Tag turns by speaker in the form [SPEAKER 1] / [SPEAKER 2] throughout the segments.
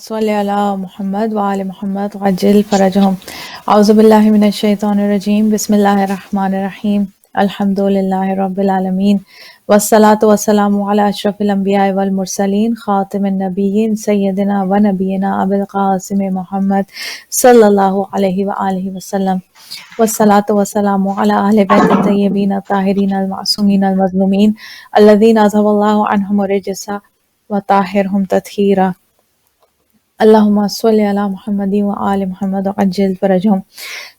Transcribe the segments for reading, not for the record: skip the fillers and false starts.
[SPEAKER 1] صلی علی محمد وآل محمد وعجل فرجهم اعوذ باللہ من الشیطان الرجیم بسم اللہ الرحمن الرحیم الحمد للہ رب العالمین والصلاة والسلام علی اشرف الانبیاء والمرسلین خاتم النبیین سیدنا و نبینا ابو القاسم محمد صلی اللہ علیہ وآلہ وسلم والصلاة والسلام علی اہل بیت الطیبین الطاہرین المعصومین المظلومین الذین اذهب اللہ عنہم الرجس وطہرہم تطہیرا اللہم صلی علی محمد و آل محمد وعجل فرجہم۔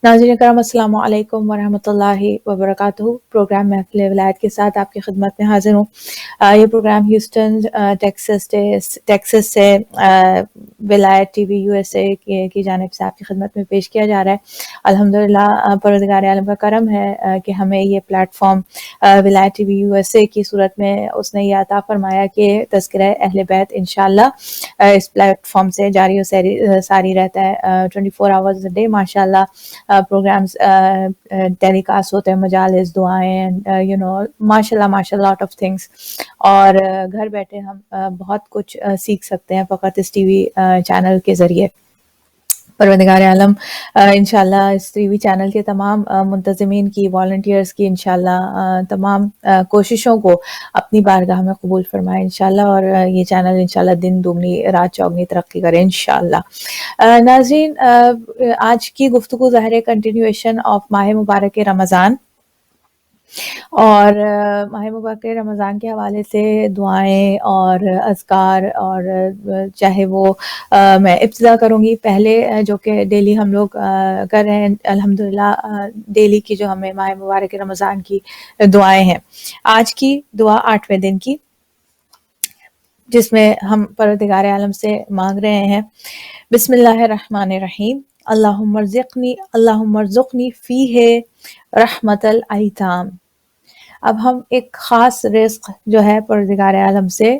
[SPEAKER 1] ناظرین کرام السلام علیکم ورحمۃ اللہ وبرکاتہ۔ پروگرام محفل ولایت کے ساتھ آپ کی خدمت میں حاضر ہوں۔ یہ پروگرام ہیوسٹن ٹیکسس سے ولایت ٹی وی یو ایس اے کی جانب سے آپ کی خدمت میں پیش کیا جا رہا ہے۔ الحمدللہ پروردگار عالم کا کرم ہے کہ ہمیں یہ پلیٹ فارم ولایت ٹی وی یو ایس اے کی صورت میں اس نے یہ عطا فرمایا کہ تذکرہ اہل بیت انشاءاللہ اس پلیٹ فارم سے جاری و ساری رہتا ہے 24 آورز ڈے ماشاءاللہ۔ پروگرامز ٹیلی کاسٹ ہوتے ہیں، مجالس، دعائیں، ماشاءاللہ لاٹ آف تھنگس، اور گھر بیٹھے ہم بہت کچھ سیکھ سکتے ہیں فقط اس ٹی وی چینل کے ذریعے۔ پروردگار عالم انشاءاللہ اس ٹی وی چینل کے تمام منتظمین کی، والنٹیئرز کی انشاءاللہ تمام کوششوں کو اپنی بارگاہ میں قبول فرمائے انشاءاللہ، اور یہ چینل انشاءاللہ دن دگنی رات چوگنی ترقی کرے انشاءاللہ۔ ناظرین، آج کی گفتگو ظاہر ہے کنٹینیویشن آف ماہ مبارک رمضان، اور ماہ مبارک رمضان کے حوالے سے دعائیں اور اذکار، اور چاہے وہ میں ابتدا کروں گی پہلے جو کہ ڈیلی ہم لوگ کر رہے ہیں الحمدللہ، ڈیلی کی جو ہمیں ماہ مبارک رمضان کی دعائیں ہیں۔ آج کی دعا 8ویں دن کی، جس میں ہم پروردگار عالم سے مانگ رہے ہیں بسم اللہ الرحمن الرحیم اللہم ارزقنی فیہ رحمت الایتام۔ اب ہم ایک خاص رزق جو ہے پروردگار عالم سے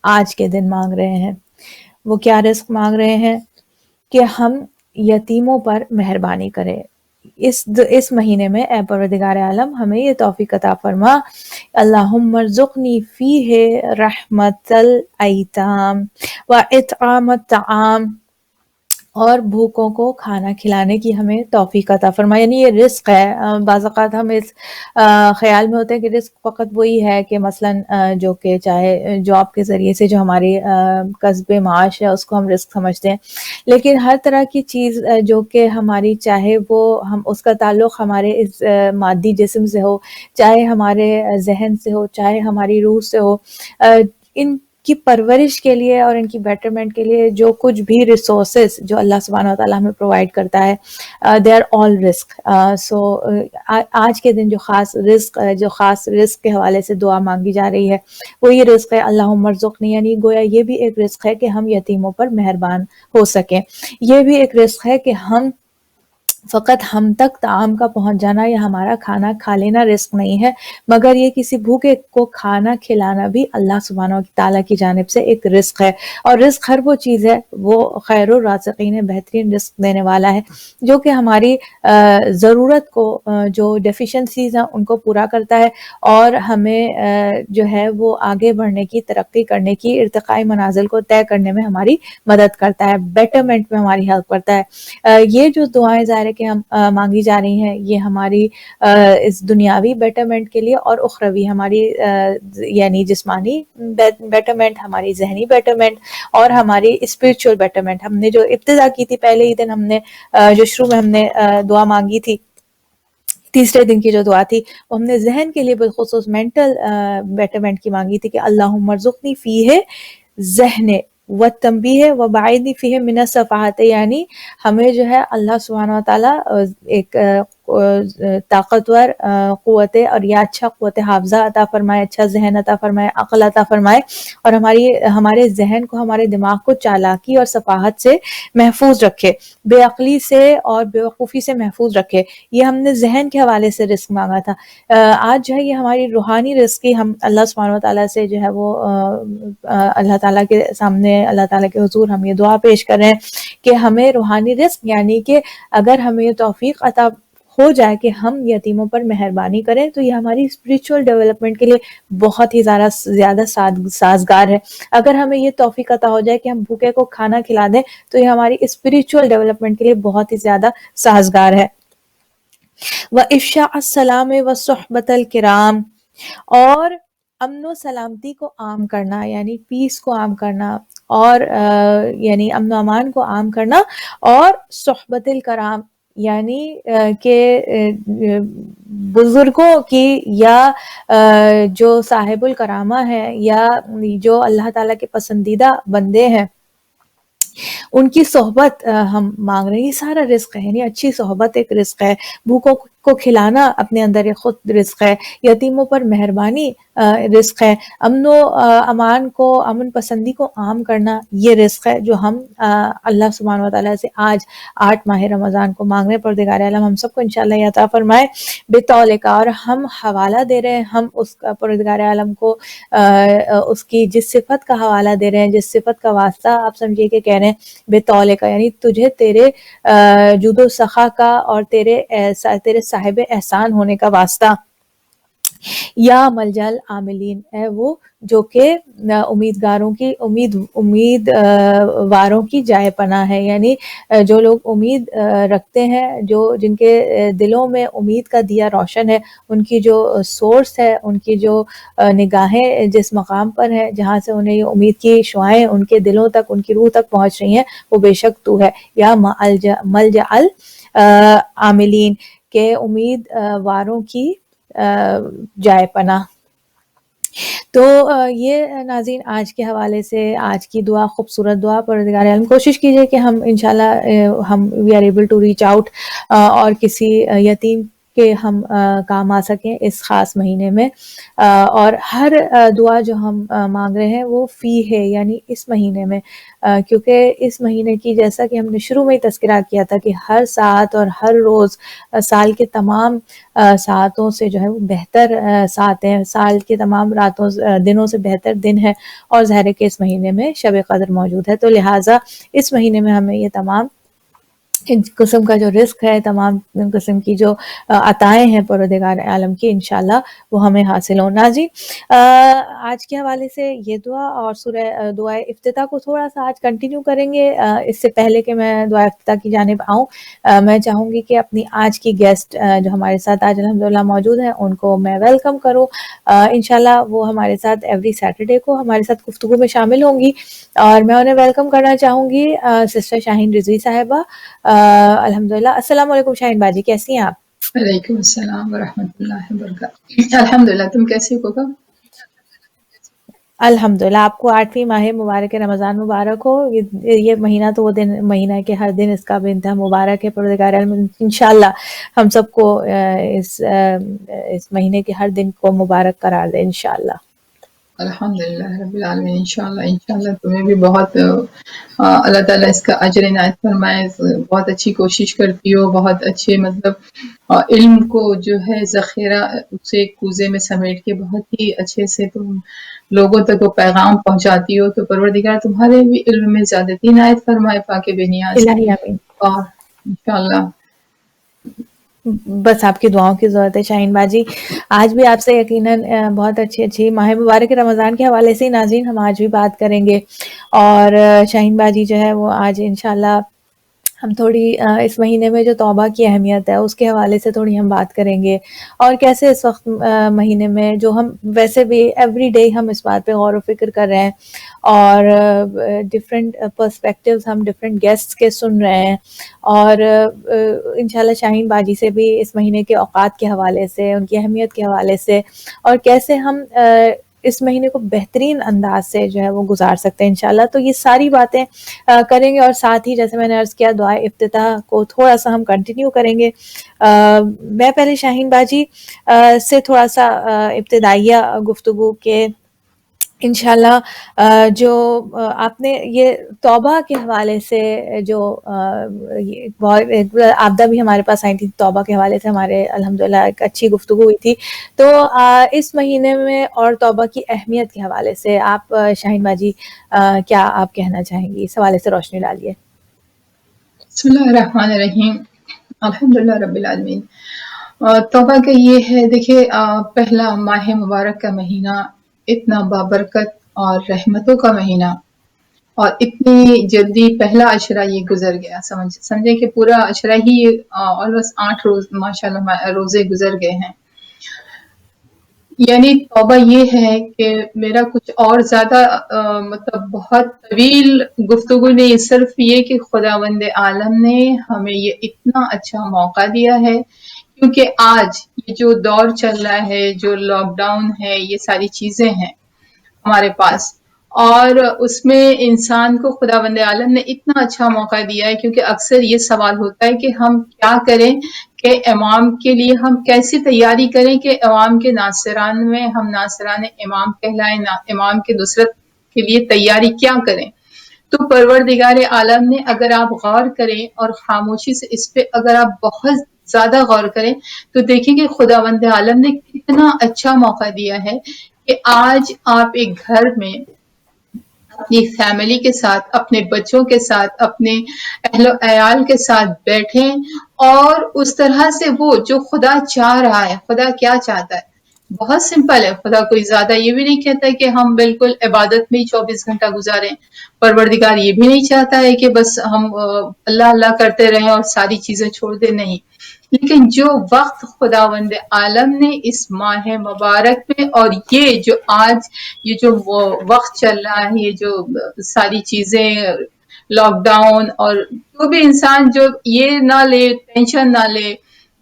[SPEAKER 1] آج کے دن مانگ رہے ہیں۔ وہ کیا رزق مانگ رہے ہیں؟ کہ ہم یتیموں پر مہربانی کریں اس مہینے میں۔ اے پروردگار عالم ہمیں یہ توفیق عطا فرما، اللہم ارزقنی فیہ رحمت الایتام واطعام الطعام، اور بھوکوں کو کھانا کھلانے کی ہمیں توفیق عطا فرما۔ یعنی یہ رزق ہے۔ بعض اوقات ہم اس خیال میں ہوتے ہیں کہ رزق فقط وہی ہے کہ مثلاً جو کہ چاہے جاب کے ذریعے سے جو ہماری کسب معاش ہے اس کو ہم رزق سمجھتے ہیں، لیکن ہر طرح کی چیز جو کہ ہماری، چاہے وہ ہم اس کا تعلق ہمارے اس مادی جسم سے ہو، چاہے ہمارے ذہن سے ہو، چاہے ہماری روح سے ہو، ان کی پرورش کے لیے اور ان کی بیٹرمنٹ کے لیے جو کچھ بھی ریسورسز جو اللہ سبحانہ و تعالیٰ ہمیں پرووائڈ کرتا ہے، دے آر آل رزق۔ سو آج کے دن جو خاص رزق کے حوالے سے دعا مانگی جا رہی ہے وہ یہ رزق ہے اللہم ارزقنی، یعنی گویا یہ بھی ایک رزق ہے کہ ہم یتیموں پر مہربان ہو سکیں۔ یہ بھی ایک رزق ہے کہ ہم فقط ہم تک طعام کا پہنچ جانا یا ہمارا کھانا کھا لینا رزق نہیں ہے، مگر یہ کسی بھوکے کو کھانا کھلانا بھی اللہ سبحانہ تعالیٰ کی جانب سے ایک رزق ہے۔ اور رزق ہر وہ چیز ہے، وہ خیر الرازقین، بہترین رزق دینے والا ہے، جو کہ ہماری ضرورت کو، جو ڈیفیشنسیز ہیں ان کو پورا کرتا ہے، اور ہمیں جو ہے وہ آگے بڑھنے کی، ترقی کرنے کی، ارتقائی منازل کو طے کرنے میں ہماری مدد کرتا ہے، بیٹرمنٹ میں ہماری ہیلپ کرتا ہے۔ یہ جو دعائیں ظاہر ہے کہ ہم مانگی جا رہی ہیں، یہ ہماری اس دنیاوی بیٹرمنٹ کے لیے اور اخروی ہماری یعنی جسمانی بیٹرمنٹ، ہماری ذہنی بیٹرمنٹ، اور ہماری اسپرچول بیٹرمنٹ۔ ہم نے جو ابتدا کی تھی پہلے ہی دن، ہم نے جو شروع میں ہم نے دعا مانگی تھی، تیسرے دن کی جو دعا تھی وہ ہم نے ذہن کے لیے بالخصوص مینٹل بیٹرمنٹ کی مانگی تھی کہ اللہم ارزقنی فیہ ذہن والتنبیہ وباعدنی فیہ من السفاہۃ، یعنی ہمیں جو ہے اللہ سبحانہ و تعالیٰ ایک طاقتور قوت اور یا اچھا قوت حافظہ عطا فرمائے، اچھا ذہن عطا فرمائے، عقل عطا فرمائے، اور ہمارے ذہن کو، ہمارے دماغ کو چالاکی اور صفاحت سے محفوظ رکھے، بے عقلی سے اور بے وقوفی سے محفوظ رکھے۔ یہ ہم نے ذہن کے حوالے سے رزق مانگا تھا۔ آج جو ہے یہ ہماری روحانی رزق کی ہم اللہ سبحانہ و تعالیٰ سے جو ہے وہ اللہ تعالیٰ کے سامنے، اللہ تعالیٰ کے حضور ہم یہ دعا پیش کر رہے ہیں کہ ہمیں روحانی رزق، یعنی کہ اگر ہمیں یہ توفیق عطا ہو جائے کہ ہم یتیموں پر مہربانی کریں تو یہ ہماری اسپریچول ڈیولپمنٹ کے لیے بہت ہی زیادہ سازگار ہے. اگر ہمیں یہ توفیق عطا ہو جائے کہ ہم بھوکے کو کھانا کھلا دیں تو یہ ہماری اسپریچول ڈیولپمنٹ کے لیے بہت ہی زیادہ سازگار ہے. وَإِفْشَاءَ السَّلَامِ وَصُحْبَةَ الْكِرَامِ، اور امن و سلامتی کو عام کرنا یعنی پیس کو عام کرنا، اور یعنی امن و امان کو عام کرنا، اور صحبت الکرام یعنی کہ بزرگوں کی یا جو صاحب الکرامہ ہے یا جو اللہ تعالیٰ کے پسندیدہ بندے ہیں ان کی صحبت ہم مانگ رہے ہیں. یہ سارا رزق ہے، یعنی اچھی صحبت ایک رزق ہے، بھوکوں کو کھلانا اپنے اندر ایک خود رزق ہے، یتیموں پر مہربانی رزق ہے، امن و امان کو، امن پسندی کو عام کرنا یہ رزق ہے جو ہم اللہ سبحانہ و تعالیٰ سے آج 8 ماہ رمضان کو مانگ رہے ہیں. پروردگار عالم ہم سب کو انشاءاللہ یہ عطا فرمائے بطول کا. اور ہم حوالہ دے رہے ہیں، ہم اس پروردگار عالم کو اس کی جس صفت کا حوالہ دے رہے ہیں، جس صفت کا واسطہ آپ سمجھیے کہ کہہ رہے ہیں بطول کا، یعنی تجھے تیرے جود و سخا کا اور تیرے صاحب احسان ہونے کا واسطہ. یا ملجل عاملین، ہے وہ جو کہ امیدگاروں کی امیدواروں کی جائے پناہ ہے، یعنی جو لوگ امید رکھتے ہیں، جن کے دلوں میں امید کا دیا روشن ہے، ان کی جو سورس ہے، ان کی جو نگاہیں جس مقام پر ہے جہاں سے انہیں یہ امید کی شعائیں ان کے دلوں تک، ان کی روح تک پہنچ رہی ہیں، وہ بے شک تو ہے. یا ملجأ عاملین، کے امید واروں کی جائے پناہ. تو یہ ناظرین آج کے حوالے سے آج کی دعا، خوبصورت دعا. پروردگار عالم کوشش کیجئے کہ ہم انشاءاللہ ہم we are able to reach out اور کسی یتیم کے ہم کام آ سکیں اس خاص مہینے میں. اور ہر دعا جو ہم مانگ رہے ہیں وہ فی ہے، یعنی اس مہینے میں، کیونکہ اس مہینے کی جیسا کہ ہم نے شروع میں ہی تذکرہ کیا تھا کہ ہر ساعت اور ہر روز سال کے تمام ساعتوں سے جو ہے وہ بہتر ساعت ہیں، سال کے تمام دنوں سے بہتر دن ہے، اور ظاہر ہے کہ اس مہینے میں شب قدر موجود ہے. تو لہٰذا اس مہینے میں ہمیں یہ تمام قسم کا جو رزق ہے، تمام قسم کی جو عطائیں ہیں پروردگار عالم کی، انشاءاللہ وہ ہمیں حاصل ہو. ناجی آج کے حوالے سے یہ دعا اور سورہ دعائے افتتاح کو تھوڑا سا آج کنٹینیو کریں گے. اس سے پہلے کہ میں دعائے افتتاح کی جانب آؤں، میں چاہوں گی کہ اپنی آج کی گیسٹ جو ہمارے ساتھ آج الحمدللہ موجود ہیں ان کو میں ویلکم کروں. انشاءاللہ وہ ہمارے ساتھ ایوری سیٹرڈے کو ہمارے ساتھ گفتگو میں شامل ہوں گی، اور میں انہیں ویلکم کرنا چاہوں گی سسٹر شاہین رضوی صاحبہ. الحمدللہ. السلام علیکم شاہین باجی، کیسی ہیں آپ؟
[SPEAKER 2] وعلیکم السلام ورحمۃ اللہ وبرکاتہ. الحمدللہ، تم کیسی ہو؟
[SPEAKER 1] الحمدللہ. آپ کو 8ویں ماہ مبارک رمضان مبارک ہو. یہ مہینہ تو وہ دن مہینہ ہے کہ ہر دن اس کا بے انتہا مبارک ہے. پروردگار عالم انشاءاللہ ہم سب کو اس مہینے کے ہر دن کو مبارک قرار دے انشاءاللہ.
[SPEAKER 2] الحمدللہ رب العالمین. انشاءاللہ تمہیں بھی بہت اللہ تعالیٰ اس کا اجر عنایت فرمائے. بہت اچھی کوشش کرتی ہو، بہت اچھے علم کو جو ہے ذخیرہ اسے کوزے میں سمیٹ کے بہت ہی اچھے سے تم لوگوں تک وہ پیغام پہنچاتی ہو. تو پروردگار تمہارے بھی علم میں زیادتی عنایت فرمائے پاک بے نیاز.
[SPEAKER 1] الہی آمین.
[SPEAKER 2] اور انشاءاللہ
[SPEAKER 1] بس آپ کی دعاؤں کی ضرورت ہے شاہین باجی. آج بھی آپ سے یقیناً بہت اچھی ماہ مبارک رمضان کے حوالے سے ناظرین ہم آج بھی بات کریں گے. اور شاہین باجی جو ہے وہ آج انشاءاللہ ہم تھوڑی اس مہینے میں جو توبہ کی اہمیت ہے اس کے حوالے سے تھوڑی ہم بات کریں گے، اور کیسے اس وقت مہینے میں جو ہم ویسے بھی ایوری ڈے ہم اس بات پہ غور و فکر کر رہے ہیں، اور ڈفرینٹ پرسپیکٹیوز ہم ڈفرینٹ گیسٹس کے سن رہے ہیں، اور انشاءاللہ شاہین باجی سے بھی اس مہینے کے اوقات کے حوالے سے، ان کی اہمیت کے حوالے سے، اور کیسے ہم اس مہینے کو بہترین انداز سے جو ہے وہ گزار سکتے ہیں انشاءاللہ. تو یہ ساری باتیں کریں گے، اور ساتھ ہی جیسے میں نے عرض کیا دعائے افتتاح کو تھوڑا سا ہم کنٹینیو کریں گے. میں پہلے شاہین باجی سے تھوڑا سا ابتدائیہ گفتگو کے انشاءاللہ جو آپ نے یہ توبہ کے حوالے سے جو آبدہ بھی ہمارے پاس آئی تھی، توبہ کے حوالے سے ہمارے الحمدللہ ایک اچھی گفتگو ہوئی تھی. تو اس مہینے میں اور توبہ کی اہمیت کے حوالے سے آپ شاہین باجی کیا آپ کہنا چاہیں گی؟ اس حوالے سے روشنی ڈالیے.
[SPEAKER 2] بسم اللہ الرحمن الرحیم. الحمدللہ رب العالمین۔ توبہ کا یہ ہے، دیکھیے پہلا ماہ مبارک کا مہینہ اتنا بابرکت اور رحمتوں کا مہینہ، اور اتنی جلدی پہلا عشرہ یہ گزر گیا، سمجھے کہ پورا عشرہ ہی آلموسٹ 8 روز ماشاءاللہ روزے گزر گئے ہیں۔ یعنی توبہ یہ ہے کہ میرا کچھ اور زیادہ مطلب بہت طویل گفتگو نہیں، صرف یہ کہ خداوند عالم نے ہمیں یہ اتنا اچھا موقع دیا ہے، کیونکہ آج یہ جو دور چل رہا ہے، جو لاک ڈاؤن ہے، یہ ساری چیزیں ہیں ہمارے پاس، اور اس میں انسان کو خداوند عالم نے اتنا اچھا موقع دیا ہے، کیونکہ اکثر یہ سوال ہوتا ہے کہ ہم کیا کریں کہ امام کے لیے ہم کیسی تیاری کریں کہ امام کے ناصران میں ہم ناصران امام کہلائیں، امام کے نصرت کے لیے تیاری کیا کریں۔ تو پروردگار عالم نے، اگر آپ غور کریں اور خاموشی سے اس پہ اگر آپ بہت زیادہ غور کریں تو دیکھیں کہ خداوند عالم نے کتنا اچھا موقع دیا ہے کہ آج آپ ایک گھر میں اپنی فیملی کے ساتھ، اپنے بچوں کے ساتھ، اپنے اہل و عیال کے ساتھ بیٹھیں، اور اس طرح سے وہ جو خدا چاہ رہا ہے، خدا کیا چاہتا ہے، بہت سمپل ہے۔ خدا کوئی زیادہ یہ بھی نہیں کہتا ہے کہ ہم بالکل عبادت میں ہی 24 گھنٹہ گزاریں۔ پروردگار یہ بھی نہیں چاہتا ہے کہ بس ہم اللہ اللہ کرتے رہیں اور ساری چیزیں چھوڑ دیں، نہیں۔ لیکن جو وقت خداوند عالم نے اس ماہ مبارک میں، اور یہ جو آج یہ جو وقت چل رہا ہے، یہ جو ساری چیزیں لاک ڈاؤن، اور جو بھی انسان جو یہ نہ لے، ٹینشن نہ لے،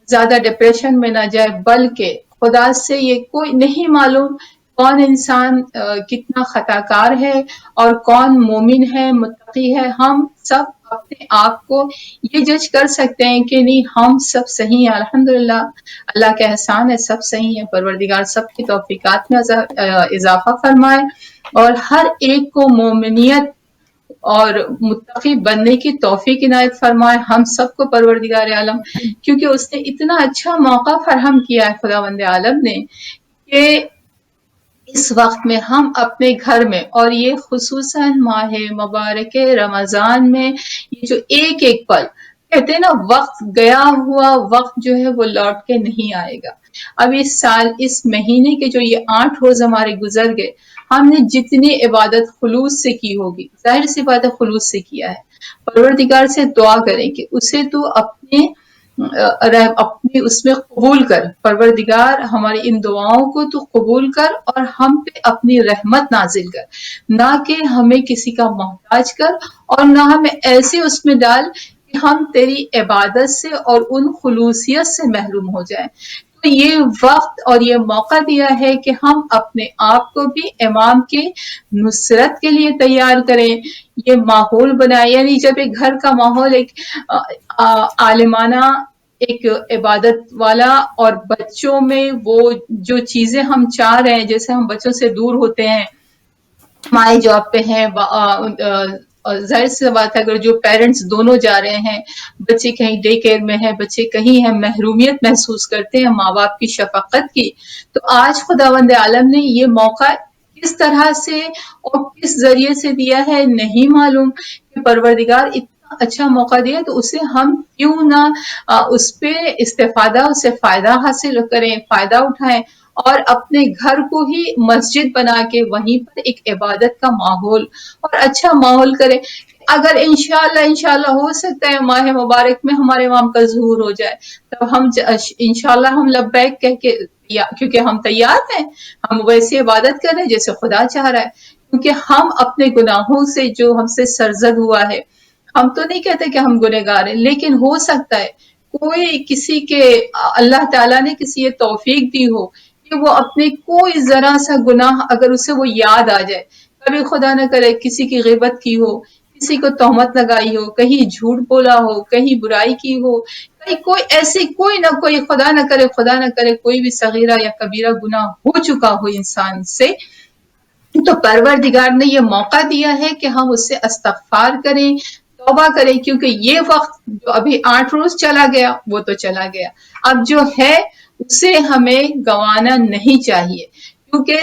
[SPEAKER 2] زیادہ ڈپریشن میں نہ جائے، بلکہ خدا سے یہ کوئی نہیں معلوم کون انسان کتنا خطا کار ہے اور کون مومن ہے، متقی ہے۔ ہم سب اپنے آپ کو یہ جج کر سکتے ہیں کہ نہیں، ہم سب صحیح ہیں، الحمدللہ اللہ کا احسان ہے، سب صحیح ہیں۔ پروردگار سب کی توفیقات میں اضافہ فرمائے اور ہر ایک کو مومنیت اور متقی بننے کی توفیق عنایت فرمائے، ہم سب کو پروردگار عالم، کیونکہ اس نے اتنا اچھا موقع فراہم کیا ہے خداوند عالم نے کہ اس وقت میں ہم اپنے گھر میں، اور یہ خصوصاً ماہ مبارک رمضان میں، یہ جو ایک ایک پل کہتے ہیں نا، وقت گیا ہوا وقت جو ہے وہ لوٹ کے نہیں آئے گا۔ اب اس سال، اس مہینے کے جو یہ 8 روز ہمارے گزر گئے، ہم نے جتنی عبادت خلوص سے کی ہوگی، ظاہر سی بات ہے خلوص سے کیا ہے، پروردگار سے دعا کریں کہ اسے تو اپنے اس میں قبول کر، پروردگار ہماری ان دعاؤں کو تو قبول کر اور ہم پہ اپنی رحمت نازل کر، نہ کہ ہمیں کسی کا محتاج کر، اور نہ ہمیں ایسے اس میں ڈال کہ ہم تیری عبادت سے اور ان خلوصیت سے محروم ہو جائیں۔ تو یہ وقت اور یہ موقع دیا ہے کہ ہم اپنے آپ کو بھی امام کے نصرت کے لیے تیار کریں، یہ ماحول بنائیں۔ یعنی جب ایک گھر کا ماحول ایک عالمانہ، ایک عبادت والا، اور بچوں میں وہ جو چیزیں ہم چاہ رہے ہیں، جیسے ہم بچوں سے دور ہوتے ہیں، مائیں جاب پہ ہیں، ظاہر سی بات ہے اگر جو پیرنٹس دونوں جا رہے ہیں، بچے کہیں ڈے کیئر میں ہیں، بچے کہیں ہیں، محرومیت محسوس کرتے ہیں ماں باپ کی شفقت کی، تو آج خداوند عالم نے یہ موقع کس طرح سے اور کس ذریعے سے دیا ہے نہیں معلوم، کہ پروردگار اتنا اچھا موقع دیا تو اسے ہم کیوں نہ اس پہ استفادہ، اسے فائدہ حاصل کریں، فائدہ اٹھائیں، اور اپنے گھر کو ہی مسجد بنا کے وہیں پر ایک عبادت کا ماحول اور اچھا ماحول کریں۔ اگر انشاءاللہ ہو سکتا ہے ماہ مبارک میں ہمارے امام کا ظہور ہو جائے، تب ہم انشاءاللہ ہم لبیک کہہ کے، کیونکہ ہم تیار ہیں، ہم ویسی عبادت کر رہے ہیں جیسے خدا چاہ رہا ہے، کیونکہ ہم اپنے گناہوں سے جو ہم سے سرزد ہوا ہے، ہم تو نہیں کہتے کہ ہم گنہگار ہیں، لیکن ہو سکتا ہے کوئی کسی کے، اللہ تعالیٰ نے کسی یہ توفیق دی ہو کہ وہ اپنے کوئی ذرا سا گناہ اگر اسے وہ یاد آ جائے، کبھی خدا نہ کرے کسی کی غیبت کی ہو، کسی کو تہمت لگائی ہو، کہیں جھوٹ بولا ہو، کہیں برائی کی ہو، کہیں کوئی ایسی کوئی نہ کوئی، خدا نہ کرے کوئی بھی صغیرہ یا کبیرہ گناہ ہو چکا ہو انسان سے، تو پروردگار نے یہ موقع دیا ہے کہ ہم اس سے استغفار کریں، توبہ کریں، کیونکہ یہ وقت جو ابھی 8 روز چلا گیا وہ تو چلا گیا، اب جو ہے اسے ہمیں گنوانا نہیں چاہیے، کیونکہ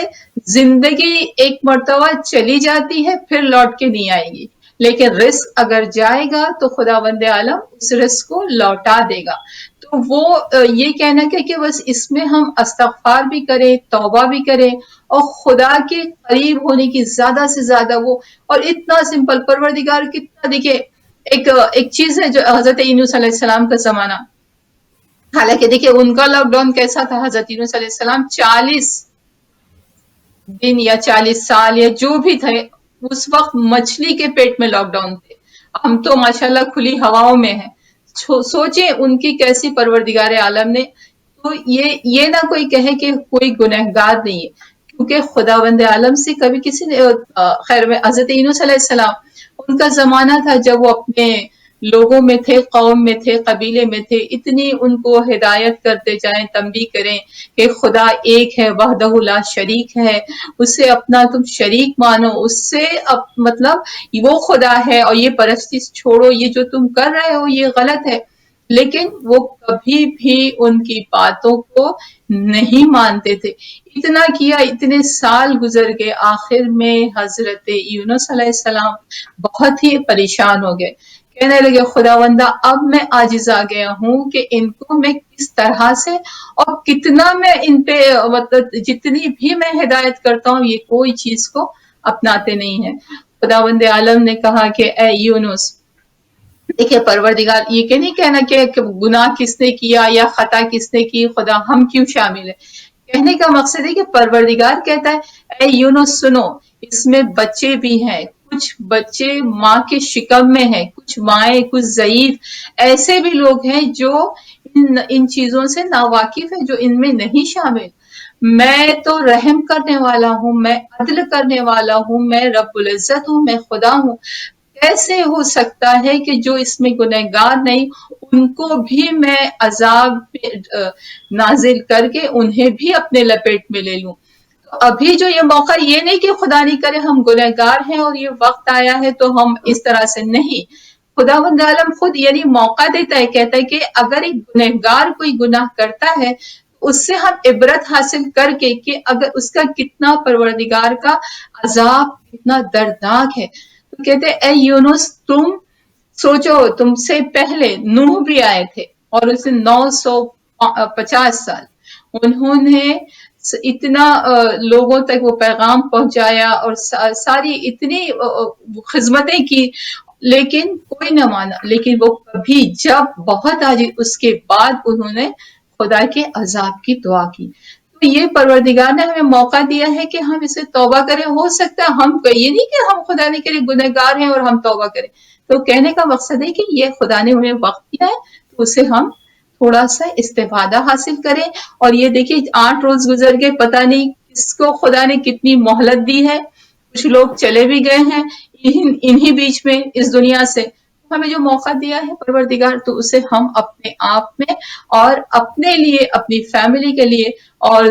[SPEAKER 2] زندگی ایک مرتبہ چلی جاتی ہے پھر لوٹ کے نہیں آئے گی۔ لیکن رزق اگر جائے گا تو خداوند عالم اس رزق کو لوٹا دے گا. تو وہ یہ کہنا کہ بس اس میں ہم استغفار بھی کریں، توبہ بھی کریں اور خدا کے قریب ہونے کی زیادہ سے زیادہ وہ، اور اتنا سمپل پروردگار کتنا، دیکھیں ایک چیز ہے جو حضرت یونس علیہ السلام کا زمانہ، حالانکہ دیکھیں ان کا لاک ڈاؤن کیسا تھا. حضرت یونس علیہ السلام 40 دن یا 40 سال یا جو بھی تھے اس وقت مچھلی کے پیٹ میں لاک ڈاؤن تھے. ہم تو ماشاءاللہ کھلی ہواؤں میں ہیں. سوچیں ان کی کیسی پروردگار عالم نے. تو یہ نہ کوئی کہے کہ کوئی گنہگار نہیں ہے، کیونکہ خداوند عالم سے کبھی کسی نے خیر میں حضرت یونس علیہ السلام ان کا زمانہ تھا جب وہ اپنے لوگوں میں تھے، قوم میں تھے، قبیلے میں تھے، اتنی ان کو ہدایت کرتے جائیں، تنبیہ کریں کہ خدا ایک ہے، وحدہ لا شریک ہے، اسے اپنا تم شریک مانو، اس سے مطلب وہ خدا ہے اور یہ پرستی چھوڑو، یہ جو تم کر رہے ہو یہ غلط ہے. لیکن وہ کبھی بھی ان کی باتوں کو نہیں مانتے تھے. اتنا کیا، اتنے سال گزر گئے، آخر میں حضرت یونس علیہ السلام بہت ہی پریشان ہو گئے. کہنے لگے خداوندہ اب میں عاجز آ گیا ہوں کہ ان کو میں کس طرح سے اور کتنا میں ان پہ مطلب جتنی بھی میں ہدایت کرتا ہوں یہ کوئی چیز کو اپناتے نہیں ہیں. خداوند عالم نے کہا کہ اے یونس، دیکھیں پروردگار یہ کہ نہیں کہنا کہ گناہ کس نے کیا یا خطا کس نے کی، خدا ہم کیوں شامل ہے. کہنے کا مقصد ہے کہ پروردگار کہتا ہے اے یونس سنو، اس میں بچے بھی ہیں، کچھ بچے ماں کے شکم میں ہیں، کچھ مائیں، کچھ ضعیف، ایسے بھی لوگ ہیں جو ان چیزوں سے ناواقف ہیں، جو ان میں نہیں شامل. میں تو رحم کرنے والا ہوں، میں عدل کرنے والا ہوں، میں رب العزت ہوں، میں خدا ہوں. کیسے ہو سکتا ہے کہ جو اس میں گنہگار نہیں ان کو بھی میں عذاب نازل کر کے انہیں بھی اپنے لپیٹ میں لے لوں. ابھی جو یہ موقع، یہ نہیں کہ خدا نہیں کرے ہم گنہگار ہیں اور یہ وقت آیا ہے تو ہم اس طرح سے نہیں. خداوند عالم خود یعنی موقع دیتا ہے، کہتا ہے کہ اگر ایک گنہگار کوئی گناہ کرتا ہے اس سے ہم عبرت حاصل کر کے کہ اگر اس کا کتنا پروردگار کا عذاب کتنا دردناک ہے. تو کہتے اے یونس تم سوچو، تم سے پہلے نوح بھی آئے تھے اور اس نے 950 سال انہوں نے اتنا لوگوں تک وہ پیغام پہنچایا اور ساری اتنی خدمتیں کی، لیکن کوئی نہ مانا. لیکن وہ کبھی جب بہت آج اس کے بعد انہوں نے خدا کے عذاب کی دعا کی. تو یہ پروردگار نے ہمیں موقع دیا ہے کہ ہم اسے توبہ کریں. ہو سکتا ہے ہم یہ نہیں کہ ہم خدا نے کرے گنہگار ہیں اور ہم توبہ کریں. تو کہنے کا مقصد ہے کہ یہ خدا نے ہمیں وقت دیا ہے تو اسے ہم تھوڑا سا استفادہ حاصل کریں. اور یہ دیکھیے 8 روز گزر گئے، پتہ نہیں کس کو خدا نے کتنی مہلت دی ہے. کچھ لوگ چلے بھی گئے ہیں انہی بیچ میں اس دنیا سے. ہمیں جو موقع دیا ہے پروردگار تو اسے ہم اپنے آپ میں اور اپنے لیے، اپنی فیملی کے لیے اور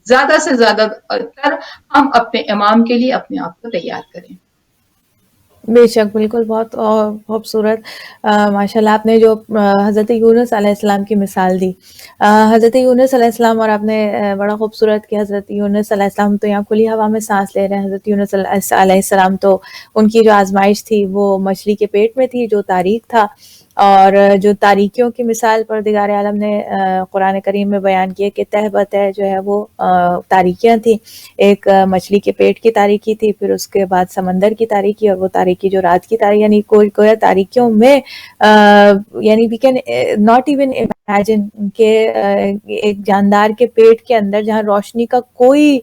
[SPEAKER 2] زیادہ سے زیادہ تر ہم اپنے امام کے لیے اپنے آپ کو تیار کریں.
[SPEAKER 1] بے شک، بالکل، بہت خوبصورت. ماشاءاللہ آپ نے جو حضرت یونس علیہ السلام کی مثال دی، حضرت یونس علیہ السلام، اور آپ نے بڑا خوبصورت کہ حضرت یونس علیہ السلام تو یہاں کھلی ہوا میں سانس لے رہے ہیں. حضرت یونس علیہ السلام تو ان کی جو آزمائش تھی وہ مچھلی کے پیٹ میں تھی، جو تاریک تھا، اور جو تاریکیوں کی مثال پروردگار عالم نے قرآن کریم میں بیان کی ہے کہ تہ بتہ جو ہے وہ تاریکیاں تھیں. ایک مچھلی کے پیٹ کی تاریکی تھی، پھر اس کے بعد سمندر کی تاریکی، اور وہ تاریکی جو رات کی تاریکی، یعنی کوئی تاریکیوں میں یعنی we can not even imagine کہ ایک جاندار کے پیٹ کے اندر جہاں روشنی کا کوئی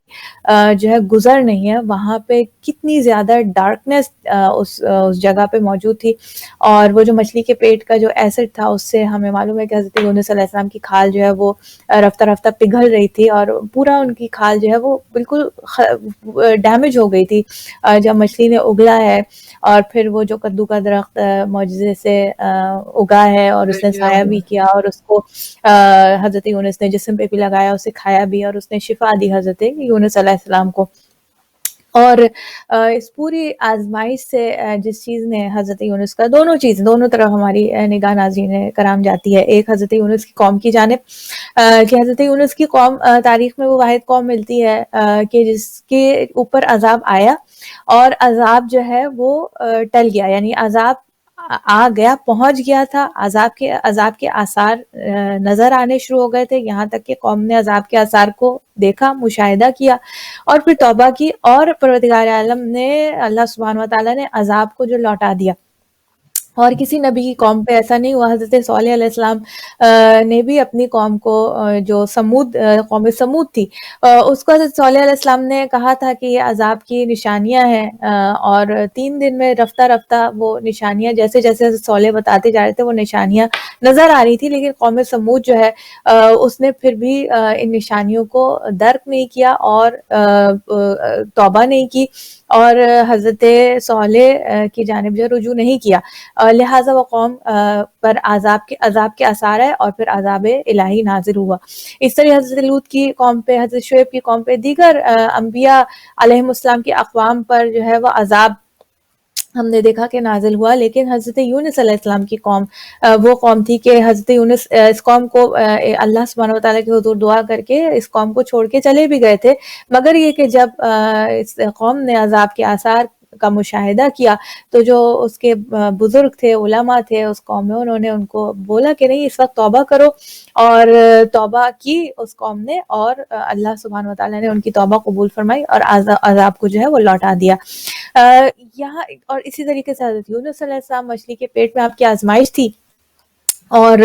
[SPEAKER 1] جو ہے گزر نہیں ہے، وہاں پہ کتنی زیادہ ڈارکنیس اس جگہ پہ موجود تھی. اور وہ جو مچھلی کے پیٹ کا جو ایسڈ تھا اس سے ہمیں معلوم ہے کہ حضرت یونس علیہ السلام کی کھال جو ہے وہ رفتہ رفتہ پگھل رہی تھی، اور پورا ان کی کھال جو ہے وہ بالکل ڈیمیج ہو گئی تھی جب مچھلی نے اگلا ہے. اور پھر وہ جو کدو کا درخت معجزے سے اگا ہے اور اس نے سایہ بھی کیا، اور اس کو حضرت یونس نے جسم پہ بھی لگایا، اسے کھایا بھی، اور اس نے شفا دی حضرت یونس علیہ السلام کو. اور اس پوری آزمائش سے جس چیز نے حضرت یونس کا، دونوں طرف ہماری نگاہ ناظرین کرام جاتی ہے. ایک حضرت یونس کی قوم کی جانب کہ حضرت یونس کی قوم تاریخ میں وہ واحد قوم ملتی ہے کہ جس کے اوپر عذاب آیا اور عذاب جو ہے وہ ٹل گیا، یعنی عذاب آ گیا، پہنچ گیا تھا، عذاب کے آثار نظر آنے شروع ہو گئے تھے، یہاں تک کہ قوم نے عذاب کے آثار کو دیکھا، مشاہدہ کیا اور پھر توبہ کی، اور پروردگار عالم نے، اللہ سبحانہ و تعالیٰ نے عذاب کو جو لوٹا دیا۔ اور کسی نبی کی قوم پہ ایسا نہیں ہوا۔ حضرت صالح علیہ السلام نے بھی اپنی قوم کو، جو قوم سمود تھی، اس کو حضرت صالح علیہ السلام نے کہا تھا کہ یہ عذاب کی نشانیاں ہیں، اور 3 دن میں رفتہ رفتہ وہ نشانیاں جیسے جیسے حضرت صالح بتاتے جا رہے تھے وہ نشانیاں نظر آ رہی تھی، لیکن قوم سمود جو ہے اس نے پھر بھی ان نشانیوں کو درک نہیں کیا اور توبہ نہیں کی، اور حضرت صالح کی جانب جو رجوع نہیں کیا، لہٰذا وہ قوم پر عذاب کے اثار ہے اور پھر عذاب الہی نازل ہوا۔ اس طرح حضرت لوط کی قوم پہ، حضرت شعیب کی قوم پہ، دیگر انبیاء علیہ السلام کی اقوام پر جو ہے وہ عذاب ہم نے دیکھا کہ نازل ہوا، لیکن حضرت یونس علیہ السلام کی قوم وہ قوم تھی کہ حضرت یونس اس قوم کو اللہ سبحانہ و تعالیٰ کے حضور دعا کر کے اس قوم کو چھوڑ کے چلے بھی گئے تھے، مگر یہ کہ جب اس قوم نے عذاب کے آثار کا مشاہدہ کیا تو جو اس کے بزرگ تھے، علماء تھے اس قوم میں، انہوں نے ان کو بولا کہ نہیں، اس وقت توبہ کرو، اور توبہ کی اس قوم نے، اور اللہ سبحانہ و تعالیٰ نے ان کی توبہ قبول فرمائی اور عذاب کو جو ہے وہ لوٹا دیا۔ یہاں اور اسی طریقے سے حضرت یونس علیہ السلام، مچھلی کے پیٹ میں آپ کی آزمائش تھی، اور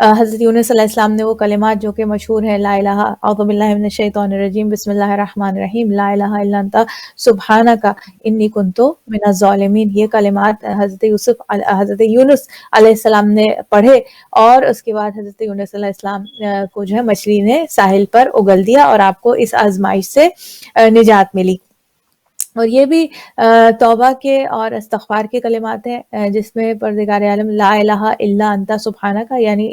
[SPEAKER 1] حضرت یونس علیہ السلام نے وہ کلمات جو کہ مشہور ہیں، لا الہ اعوذ باللہ من الشیطان الرجیم بسم اللہ الرحمن الرحیم لا الہ الا انت سبحانک انی کنت من الظالمین، یہ کلمات حضرت یونس علیہ السلام نے پڑھے، اور اس کے بعد حضرت یونس علیہ السلام کو جو ہے مچھلی نے ساحل پر اگل دیا اور آپ کو اس آزمائش سے نجات ملی۔ اور یہ بھی توبہ کے اور استغفار کے کلمات ہیں، جس میں پروردگار عالم لا الہ الا انت سبحانک، یعنی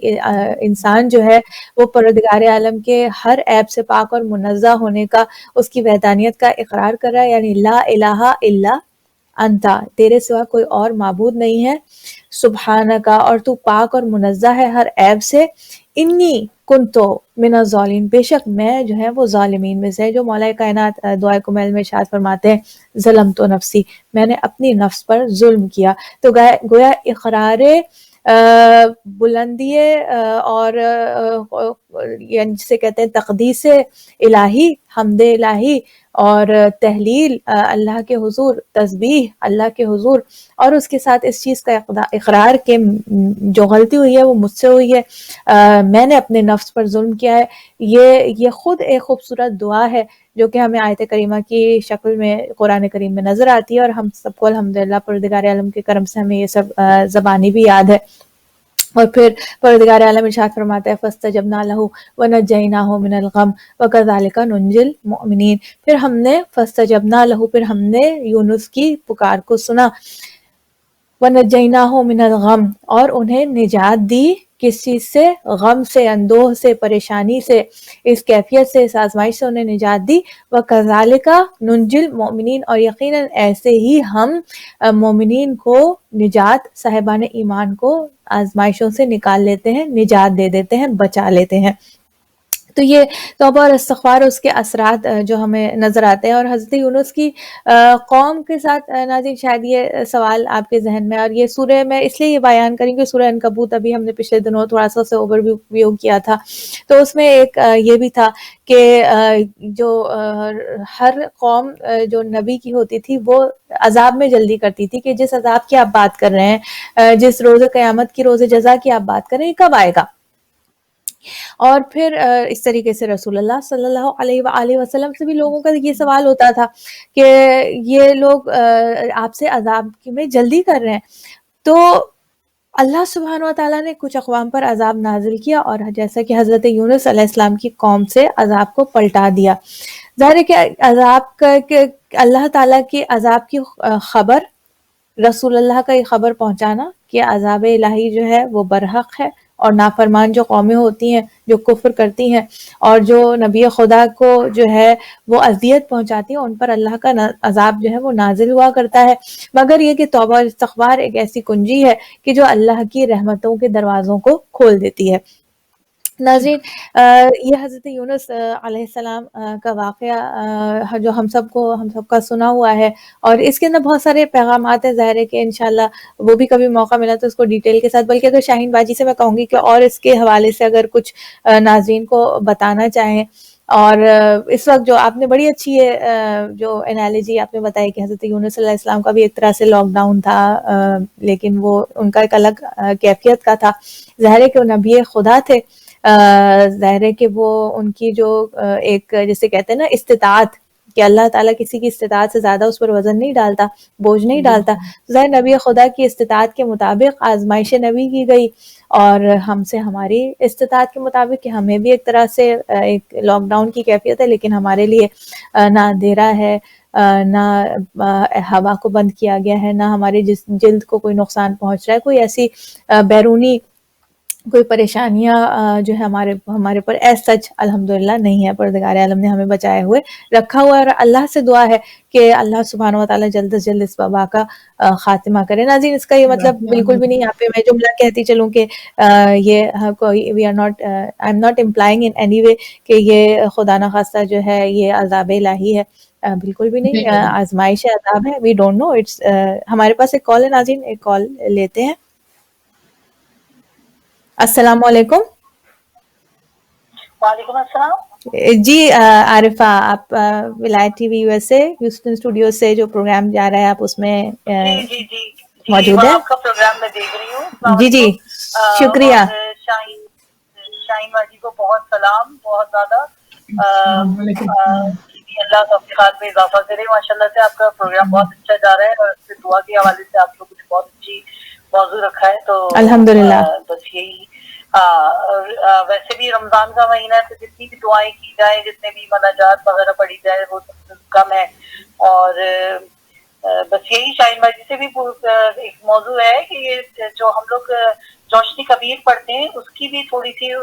[SPEAKER 1] انسان جو ہے وہ پروردگار عالم کے ہر عیب سے پاک اور منزہ ہونے کا، اس کی وحدانیت کا اقرار کر رہا ہے، یعنی لا الہ الا انت، تیرے سوا کوئی اور معبود نہیں ہے، سبحانک، اور تو پاک اور منزہ ہے ہر عیب سے، انی کنتو من الظالمین، بے شک میں جو ہے وہ ظالمین میں سے، جو مولا کائنات دعائے کمیل میں ارشاد فرماتے ہیں ظلمت نفسی، میں نے اپنی نفس پر ظلم کیا۔ تو گویا اقرار بلندی اور یعنی جسے کہتے ہیں تقدیس الہی، حمد الہی اور تحلیل اللہ کے حضور، تسبیح اللہ کے حضور، اور اس کے ساتھ اس چیز کا اقرار کہ جو غلطی ہوئی ہے وہ مجھ سے ہوئی ہے، میں نے اپنے نفس پر ظلم کیا ہے، یہ خود ایک خوبصورت دعا ہے جو کہ ہمیں آیت کریمہ کی شکل میں قرآن کریم میں نظر آتی ہے، اور ہم سب کو الحمدللہ پروردگار عالم کے کرم سے ہمیں یہ سب زبانی بھی یاد ہے۔ اور پھر پروردگار عالم ارشاد فرماتا ہے فاستجبنا لہ ونجیناہ من الغم وکذالک ننجی المؤمنین، پھر ہم نے فاستجبنا لہ، پھر ہم نے یونس کی پکار کو سنا، وَنَجَّيْنَاهُ مِنَ الْغَمِّ، اور انہیں نجات دی، کس چیز سے؟ غم سے، اندوہ سے، پریشانی سے، اس کیفیت سے، اس آزمائش سے انہیں نجات دی۔ وَكَذَلِكَ نُنْجِي الْمُؤْمِنِينَ، اور یقیناً ایسے ہی ہم مومنین کو نجات، صاحبان ایمان کو آزمائشوں سے نکال لیتے ہیں، نجات دے دیتے ہیں، بچا لیتے ہیں۔ تو یہ توبہ اور استغفار، اس کے اثرات جو ہمیں نظر آتے ہیں۔ اور حضرت یونس کی قوم کے ساتھ ناظرین شاید یہ سوال آپ کے ذہن میں، اور یہ سورہ میں اس لیے یہ بیان کریں کہ سورہ عنکبوت ابھی ہم نے پچھلے دنوں تھوڑا سا اسے اوور ویو کیا تھا، تو اس میں ایک یہ بھی تھا کہ جو ہر قوم جو نبی کی ہوتی تھی وہ عذاب میں جلدی کرتی تھی کہ جس عذاب کی آپ بات کر رہے ہیں، جس روز قیامت کی، روز جزا کی آپ بات کر رہے ہیں، کب آئے گا؟ اور پھر اس طریقے سے رسول اللہ صلی اللہ علیہ وآلہ وسلم سے بھی لوگوں کا یہ سوال ہوتا تھا کہ یہ لوگ آپ سے عذاب میں جلدی کر رہے ہیں، تو اللہ سبحانہ و تعالیٰ نے کچھ اقوام پر عذاب نازل کیا، اور جیسا کہ حضرت یونس علیہ السلام کی قوم سے عذاب کو پلٹا دیا۔ ظاہر ہے کہ عذاب کا، کہ اللہ تعالیٰ کے عذاب کی خبر، رسول اللہ کا یہ خبر پہنچانا کہ عذاب الہی جو ہے وہ برحق ہے، اور نافرمان جو قومیں ہوتی ہیں جو کفر کرتی ہیں اور جو نبی خدا کو جو ہے وہ اذیت پہنچاتی ہیں، ان پر اللہ کا عذاب جو ہے وہ نازل ہوا کرتا ہے، مگر یہ کہ توبہ اور استغفار ایک ایسی کنجی ہے کہ جو اللہ کی رحمتوں کے دروازوں کو کھول دیتی ہے۔ ناظرین یہ حضرت یونس علیہ السلام کا واقعہ جو ہم سب کا سنا ہوا ہے، اور اس کے اندر بہت سارے پیغامات ہیں. ظاہر ہے کہ انشاءاللہ وہ بھی کبھی موقع ملا تو اس کو ڈیٹیل کے ساتھ، بلکہ اگر شاہین باجی سے میں کہوں گی کہ اور اس کے حوالے سے اگر کچھ ناظرین کو بتانا چاہیں. اور اس وقت جو آپ نے بڑی اچھی جو انالوجی آپ نے بتائی کہ حضرت یونس علیہ السلام کا بھی ایک طرح سے لاک ڈاؤن تھا، لیکن وہ ان کا ایک الگ کیفیت کا تھا. ظاہر ہے کہ وہ نبی خدا تھے. ظاہر ہے کہ وہ ان کی جو ایک جسے کہتے ہیں نا استطاعت، کہ اللہ تعالیٰ کسی کی استطاعت سے زیادہ اس پر وزن نہیں ڈالتا، بوجھ نہیں ڈالتا. ظاہر نبی خدا کی استطاعت کے مطابق آزمائش نبی کی گئی، اور ہم سے ہماری استطاعت کے مطابق کہ ہمیں بھی ایک طرح سے ایک لاک ڈاؤن کی کیفیت ہے، لیکن ہمارے لیے نہ اندھیرا ہے، نہ ہوا کو بند کیا گیا ہے، نہ ہمارے جلد کو کوئی نقصان پہنچ رہا ہے، کوئی ایسی بیرونی کوئی پریشانیاں جو ہے ہمارے پر ایز سچ الحمدللہ نہیں ہے. پروردگار عالم نے ہمیں بچائے ہوئے رکھا ہوا ہے، اور اللہ سے دعا ہے کہ اللہ سبحانہ و تعالیٰ جلد از جلد اس وبا کا خاتمہ کرے. ناظرین اس کا یہ مطلب بالکل بھی نہیں یہاں پہ میں جملہ کہتی چلوں کہ یہ کوئی we are not I am not implying in any way کہ یہ خدا نخواستہ جو ہے یہ عذاب الہی ہے. بالکل بھی نہیں، آزمائش عذاب ہے. We don't know it's. ہمارے پاس ایک کال ہے ناظرین، ایک کال لیتے ہیں. السلام علیکم.
[SPEAKER 3] وعلیکم السلام.
[SPEAKER 1] جی عارفہ، آپ ولایت T V you S a Houston studio سے جو پروگرام جا رہا ہے آپ اس میں
[SPEAKER 3] جی
[SPEAKER 1] موجود ہیں؟
[SPEAKER 3] آپ کا پروگرام میں دیکھ رہی ہوں.
[SPEAKER 1] جی جی شکریہ.
[SPEAKER 3] اور شاہین باجی کو بہت سلام، بہت زیادہ اللہ توفیقات میں اضافہ کرے. ماشاءاللہ سے آپ کا پروگرام بہت اچھا جا رہا ہے، اور دعا کے حوالے سے آپ لوگوں نے بہت اچھی موضوع رکھا ہے. تو
[SPEAKER 1] الحمدللہ
[SPEAKER 3] بس یہی. ویسے بھی رمضان کا مہینہ ہے تو جتنی بھی دعائیں کی جائیں، جتنے بھی مناجات وغیرہ پڑھی جائے وہ کم ہے. اور بس یہی شاہین باجی سے بھی ایک موضوع ہے کہ یہ جو ہم لوگ روشنی کبیر پڑھتے ہیں اس کی بھی تھوڑی سی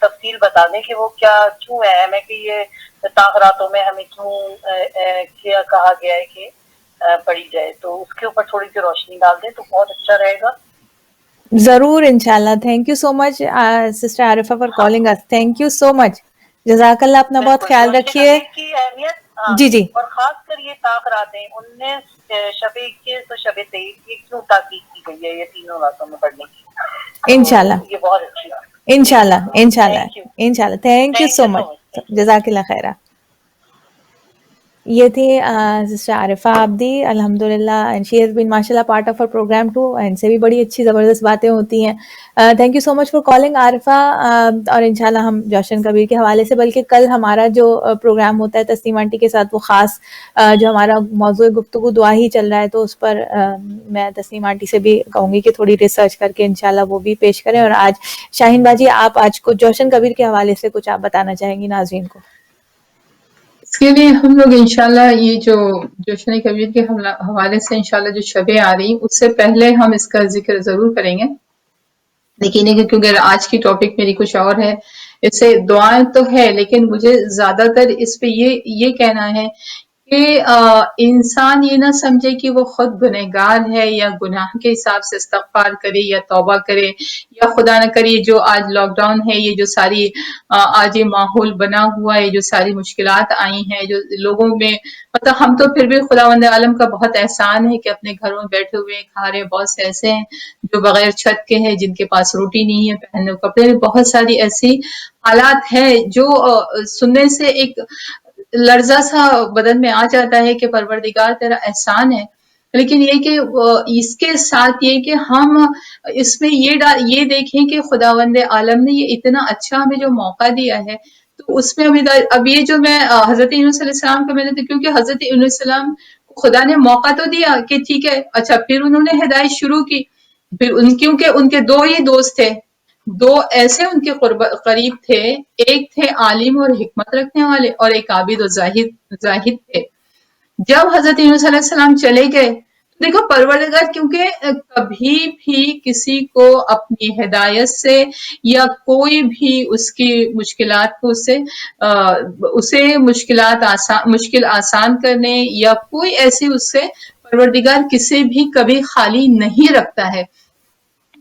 [SPEAKER 3] تفصیل بتا دیں کہ وہ کیوں اہم ہے، کہ یہ تاخراتوں میں ہمیں کیا کہا گیا ہے کہ پڑھی جائے. تو اس کے اوپر تھوڑی سی روشنی ڈال دیں تو بہت اچھا رہے گا.
[SPEAKER 1] ضرور انشاءاللہ. Thank you so much sister Arifa for calling us. Thank you so much. جزاک اللہ. اپنا بہت خیال رکھیے.
[SPEAKER 3] کی اہمیت
[SPEAKER 1] جی جی،
[SPEAKER 3] اور خاص کر یہ تاخراتیں 19 شب 21 اور شب 23 کی کیوں تاکید کی گئی ہے یہ تینوں راتوں میں پڑھنے کی.
[SPEAKER 1] انشاءاللہ
[SPEAKER 3] یہ بہت اچھی بات ہے.
[SPEAKER 1] انشاءاللہ انشاءاللہ انشاءاللہ. Thank you so much. جزاک اللہ خیرہ. یہ تھی سسٹر عارفہ عابدی الحمدللہ، اینڈ شی ہیز بین ماشاء اللہ part of our programme too, and سے بھی بڑی اچھی زبردست باتیں ہوتی ہیں. Thank you so much for calling Arifa. اور انشاءاللہ ہم جوشن کبیر کے حوالے سے، بلکہ کل ہمارا جو پروگرام ہوتا ہے تسنیم آنٹی کے ساتھ، وہ خاص جو ہمارا موضوع گفتگو دعا ہی چل رہا ہے، تو اس پر میں تسنیم آنٹی سے بھی کہوں گی کہ تھوڑی ریسرچ کر کے انشاءاللہ وہ بھی پیش کریں. اور آج شاہین باجی آپ آج کو جوشن کبیر کے حوالے سے کچھ آپ بتانا چاہیں گی ناظرین کو؟
[SPEAKER 2] اس کے لیے ہم لوگ انشاءاللہ یہ جو جوشن کبیر کے حوالے سے انشاءاللہ جو شبیں آ رہی اس سے پہلے ہم اس کا ذکر ضرور کریں گے، لیکن کیونکہ آج کی ٹاپک میری کچھ اور ہے. اس سے دعائیں تو ہے، لیکن مجھے زیادہ تر اس پہ یہ کہنا ہے کہ انسان یہ نہ سمجھے کہ وہ خود گنہگار ہے یا گناہ کے حساب سے استغفار کرے یا توبہ کرے، یا خدا نہ کرے جو آج لاک ڈاؤن ہے، یہ جو ساری آج یہ ماحول بنا ہوا ہے، جو ساری مشکلات آئی ہیں جو لوگوں میں، مطلب ہم تو پھر بھی خداوند عالم کا بہت احسان ہے کہ اپنے گھروں میں بیٹھے ہوئے کھا رہے. بہت سے ایسے ہیں جو بغیر چھت کے ہیں، جن کے پاس روٹی نہیں ہے، پہننے کو کپڑے. بہت ساری ایسی حالات ہیں جو سننے سے ایک لرزہ سا بدن میں آ جاتا ہے کہ پروردگار تیرا احسان ہے. لیکن یہ کہ اس کے ساتھ یہ کہ ہم اس میں یہ دیکھیں کہ خداوند عالم نے یہ اتنا اچھا ہمیں جو موقع دیا ہے، تو اس میں اب یہ جو میں حضرت یونس علیہ السلام کا میں نے، کیونکہ حضرت یونس علیہ السلام خدا نے موقع تو دیا کہ ٹھیک ہے، اچھا پھر انہوں نے ہدایت شروع کی. پھر کیونکہ ان کے دو ہی دوست تھے، دو ایسے ان کے قریب تھے، ایک تھے عالم اور حکمت رکھنے والے، اور ایک عابد و زاہد تھے. جب حضرت یونس علیہ السلام چلے گئے، دیکھو پروردگار کیونکہ کبھی بھی کسی کو اپنی ہدایت سے یا کوئی بھی اس کی مشکلات کو اسے مشکل آسان کرنے یا کوئی ایسی اس سے پروردگار کسی بھی کبھی خالی نہیں رکھتا ہے.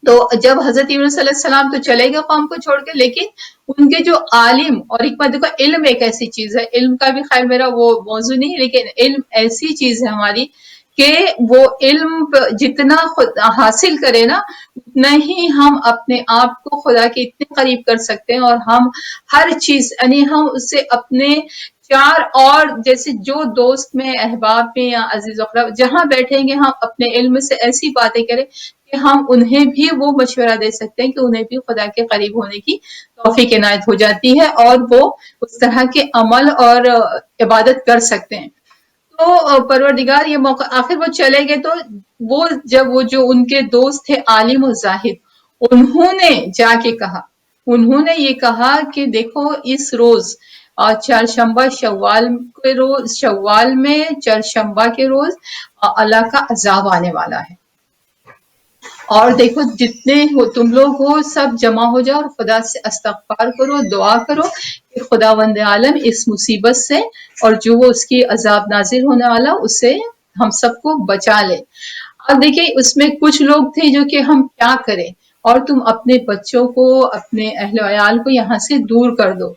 [SPEAKER 2] تو جب حضرت یونس علیہ السلام تو چلے گئے قوم کو چھوڑ کے، لیکن ان کے جو عالم، اور ایک بات دیکھو، علم ایک ایسی چیز ہے، علم کا بھی خیر میرا وہ موضوع نہیں ہے، لیکن علم ایسی چیز ہے ہماری کہ وہ علم جتنا خود حاصل کرے نا، اتنا ہی ہم اپنے آپ کو خدا کے اتنے قریب کر سکتے ہیں، اور ہم ہر چیز یعنی ہم اس سے اپنے چار اور جیسے جو دوست میں، احباب میں یا عزیز اقرب جہاں بیٹھیں گے، ہم اپنے علم سے ایسی باتیں کریں کہ ہم انہیں بھی وہ مشورہ دے سکتے ہیں کہ انہیں بھی خدا کے قریب ہونے کی توفیق عنایت ہو جاتی ہے، اور وہ اس طرح کے عمل اور عبادت کر سکتے ہیں۔ تو پروردگار یہ موقع، آخر وہ چلے گئے تو وہ جو ان کے دوست تھے عالم و زاہد، انہوں نے جا کے کہا، انہوں نے یہ کہا کہ دیکھو اس روز چہارشنبہ شوال میں چہارشنبہ کے روز اللہ کا عذاب آنے والا ہے، اور دیکھو جتنے ہو تم لوگ ہو سب جمع ہو جاؤ اور خدا سے استغفار کرو، دعا کرو کہ خداوند عالم اس مصیبت سے اور جو وہ اس کی عذاب نازل ہونے والا اس سے ہم سب کو بچا لے۔ اب دیکھیں اس میں کچھ لوگ تھے جو کہ ہم کیا کریں، اور تم اپنے بچوں کو، اپنے اہل وعیال کو یہاں سے دور کر دو،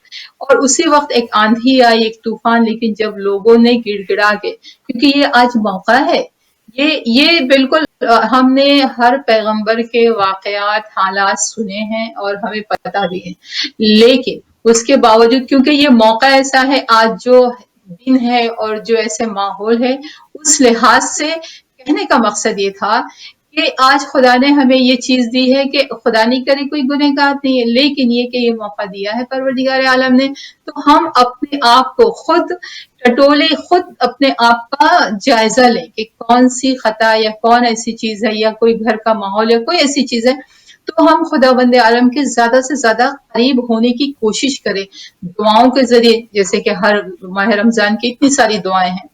[SPEAKER 2] اور اسی وقت ایک آندھی آئی، ایک طوفان، لیکن جب لوگوں نے گڑ گڑا کے، کیونکہ یہ آج موقع ہے، یہ بالکل ہم نے ہر پیغمبر کے واقعات، حالات سنے ہیں اور ہمیں پتہ بھی ہے، لیکن اس کے باوجود کیونکہ یہ موقع ایسا ہے، آج جو دن ہے اور جو ایسے ماحول ہے، اس لحاظ سے کہنے کا مقصد یہ تھا کہ آج خدا نے ہمیں یہ چیز دی ہے کہ خدا نہیں کرے کوئی گنہگار نہیں ہے، لیکن یہ کہ یہ موقع دیا ہے پروردگار عالم نے، تو ہم اپنے آپ کو خود ٹٹولے، خود اپنے آپ کا جائزہ لیں کہ کون سی خطا یا کون ایسی چیز ہے، یا کوئی گھر کا ماحول یا کوئی ایسی چیز ہے، تو ہم خدا بند عالم کے زیادہ سے زیادہ قریب ہونے کی کوشش کریں دعاؤں کے ذریعے، جیسے کہ ہر ماہ رمضان کی اتنی ساری دعائیں ہیں،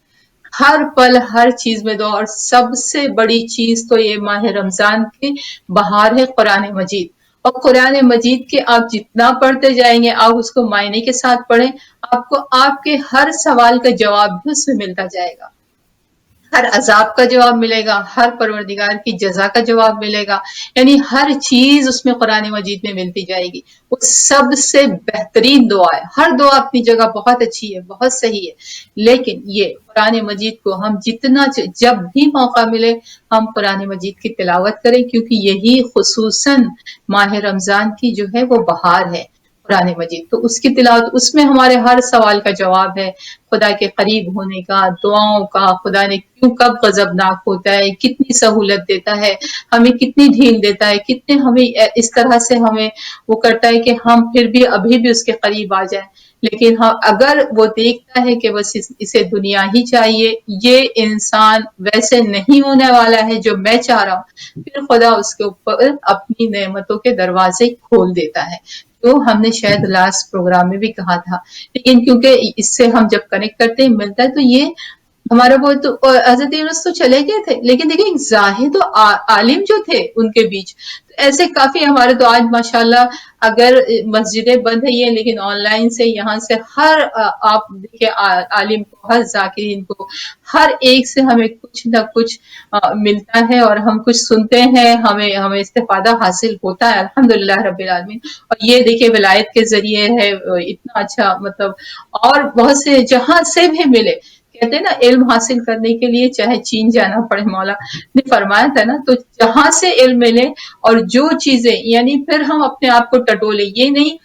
[SPEAKER 2] ہر پل ہر چیز میں دعا، اور سب سے بڑی چیز تو یہ ماہ رمضان کی بہار ہے قرآن مجید، اور قرآن مجید کے آپ جتنا پڑھتے جائیں گے، آپ اس کو معنی کے ساتھ پڑھیں، آپ کو آپ کے ہر سوال کا جواب بھی اس میں ملتا جائے گا، ہر عذاب کا جواب ملے گا، ہر پروردگار کی جزا کا جواب ملے گا، یعنی ہر چیز اس میں قرآن مجید میں ملتی جائے گی۔ وہ سب سے بہترین دعا ہے، ہر دعا اپنی جگہ بہت اچھی ہے، بہت صحیح ہے، لیکن یہ قرآن مجید کو ہم جتنا جب بھی موقع ملے ہم قرآن مجید کی تلاوت کریں، کیونکہ یہی خصوصاً ماہ رمضان کی جو ہے وہ بہار ہے قرآن مجید، تو اس کی تلاوت، اس میں ہمارے ہر سوال کا جواب ہے، خدا کے قریب ہونے کا، دعاؤں کا، خدا نے کیوں کب غضبناک ہوتا ہے، کتنی سہولت دیتا ہے، ہمیں کتنی ڈھیل دیتا ہے، کتنے ہمیں اس طرح سے ہمیں وہ کرتا ہے کہ ہم پھر بھی ابھی بھی اس کے قریب آ جائیں، لیکن اگر وہ دیکھتا ہے کہ بس اسے دنیا ہی چاہیے، یہ انسان ویسے نہیں ہونے والا ہے جو میں چاہ رہا ہوں، پھر خدا اس کے اوپر اپنی نعمتوں کے دروازے کھول دیتا ہے، تو ہم نے شاید لاسٹ پروگرام میں بھی کہا تھا، لیکن کیونکہ اس سے ہم جب کنیکٹ کرتے ہیں ملتا ہے، تو یہ ہمارا وہ تو حضرت یونس تو چلے گئے تھے، لیکن دیکھیں زاہد و عالم جو تھے ان کے بیچ ایسے کافی، ہمارے تو آج ماشاءاللہ اگر مسجدیں بند ہے یہ، لیکن آن لائن سے یہاں سے ہر آپ دیکھیں عالم کو، ہر ذاکرین کو، ہر ایک سے ہمیں کچھ نہ کچھ ملتا ہے، اور ہم کچھ سنتے ہیں، ہمیں استفادہ حاصل ہوتا ہے الحمدللہ رب العالمین، اور یہ دیکھیں ولایت کے ذریعے ہے، اتنا اچھا مطلب، اور بہت سے جہاں سے بھی ملے، کہتے ہیں نا علم حاصل کرنے کے لیے چاہے چین جانا پڑے، مولا نے فرمایا تھا نا، تو جہاں سے علم ملے اور جو چیزیں، یعنی پھر ہم اپنے آپ کو ٹٹولے، یہ نہیں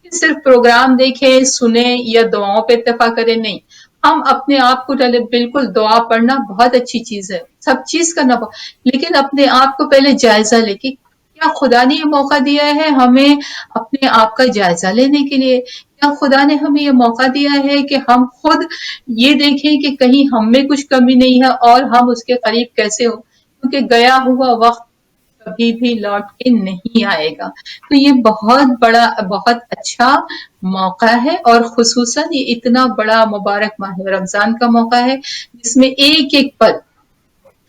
[SPEAKER 2] کہ صرف پروگرام دیکھیں، سنیں یا دعاؤں پہ اتفاق کریں، نہیں، ہم اپنے آپ کو ڈالے، بالکل دعا پڑھنا بہت اچھی چیز ہے، سب چیز کرنا، لیکن اپنے آپ کو پہلے جائزہ لے کے کیا خدا نے یہ موقع دیا ہے ہمیں اپنے آپ کا جائزہ لینے کے لیے، کیا خدا نے ہمیں یہ موقع دیا ہے کہ ہم خود یہ دیکھیں کہ کہیں ہم میں کچھ کمی نہیں ہے اور ہم اس کے قریب کیسے ہو، کیونکہ گیا ہوا وقت کبھی بھی لوٹ کے نہیں آئے گا، تو یہ بہت بڑا، بہت اچھا موقع ہے، اور خصوصاً یہ اتنا بڑا مبارک ماہ رمضان کا موقع ہے جس میں ایک ایک پل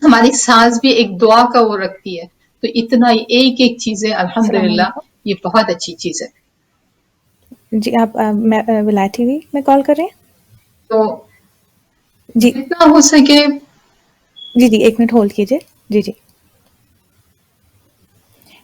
[SPEAKER 2] ہماری سانس بھی ایک دعا کا وہ رکھتی ہے، تو اتنا ایک ایک چیزیں
[SPEAKER 1] السلام
[SPEAKER 2] الحمدللہ
[SPEAKER 1] علیکم
[SPEAKER 2] یہ بہت اچھی چیز ہے۔
[SPEAKER 1] جی، آپ ولایت ٹی وی میں کال کر رہے ہیں؟
[SPEAKER 2] تو
[SPEAKER 1] جی
[SPEAKER 2] جتنا ہو سکے
[SPEAKER 1] جی جی، 1 منٹ ہولڈ کیجیے۔ جی جی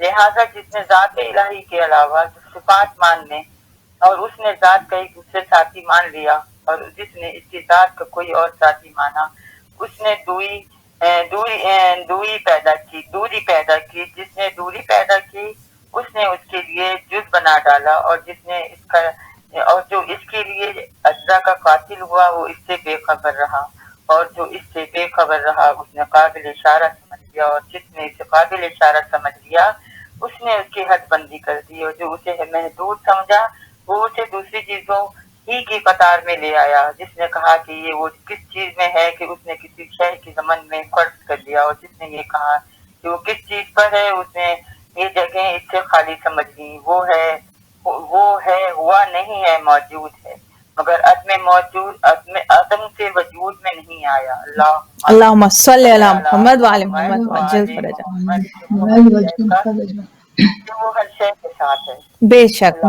[SPEAKER 3] لہذا جس نے ذات الہی کے علاوہ صفات ماننے اور اس نے ذات کا ایک دوسرے ساتھی مان لیا اور جس نے اس کی ذات کا کوئی اور ساتھی مانا اس نے دوری پیدا کی جس نے دوری پیدا کی اس نے اس کے لیے جز بنا ڈالا اور جس نے اور جو اس کے لیے اجزا کا قاتل ہوا وہ اس سے بے خبر رہا اور جو اس سے بے خبر رہا اس نے قابل اشارہ سمجھ لیا اور جس نے اسے قابل اشارہ سمجھ لیا اس نے اس کی حد بندی کر دی اور جو اسے محدود سمجھا وہ اسے دوسری چیزوں ہی کی قطار میں لے آیا جس نے کہا کہ یہ وہ کس چیز میں ہے کہ اس نے کسی شے کی ضمن میں فرض کر لیا اور جس نے یہ کہا کہ وہ کس چیز پر ہے اس نے یہ جگہ اس سے خالی سمجھ لی وہ ہے ہوا نہیں ہے موجود ہے مگر عدم سے وجود میں نہیں آیا
[SPEAKER 1] اللہم صلی علی محمد وعلی محمد وعجل فرجہ
[SPEAKER 3] وہ ہر شے کے ساتھ ہے
[SPEAKER 1] بے شک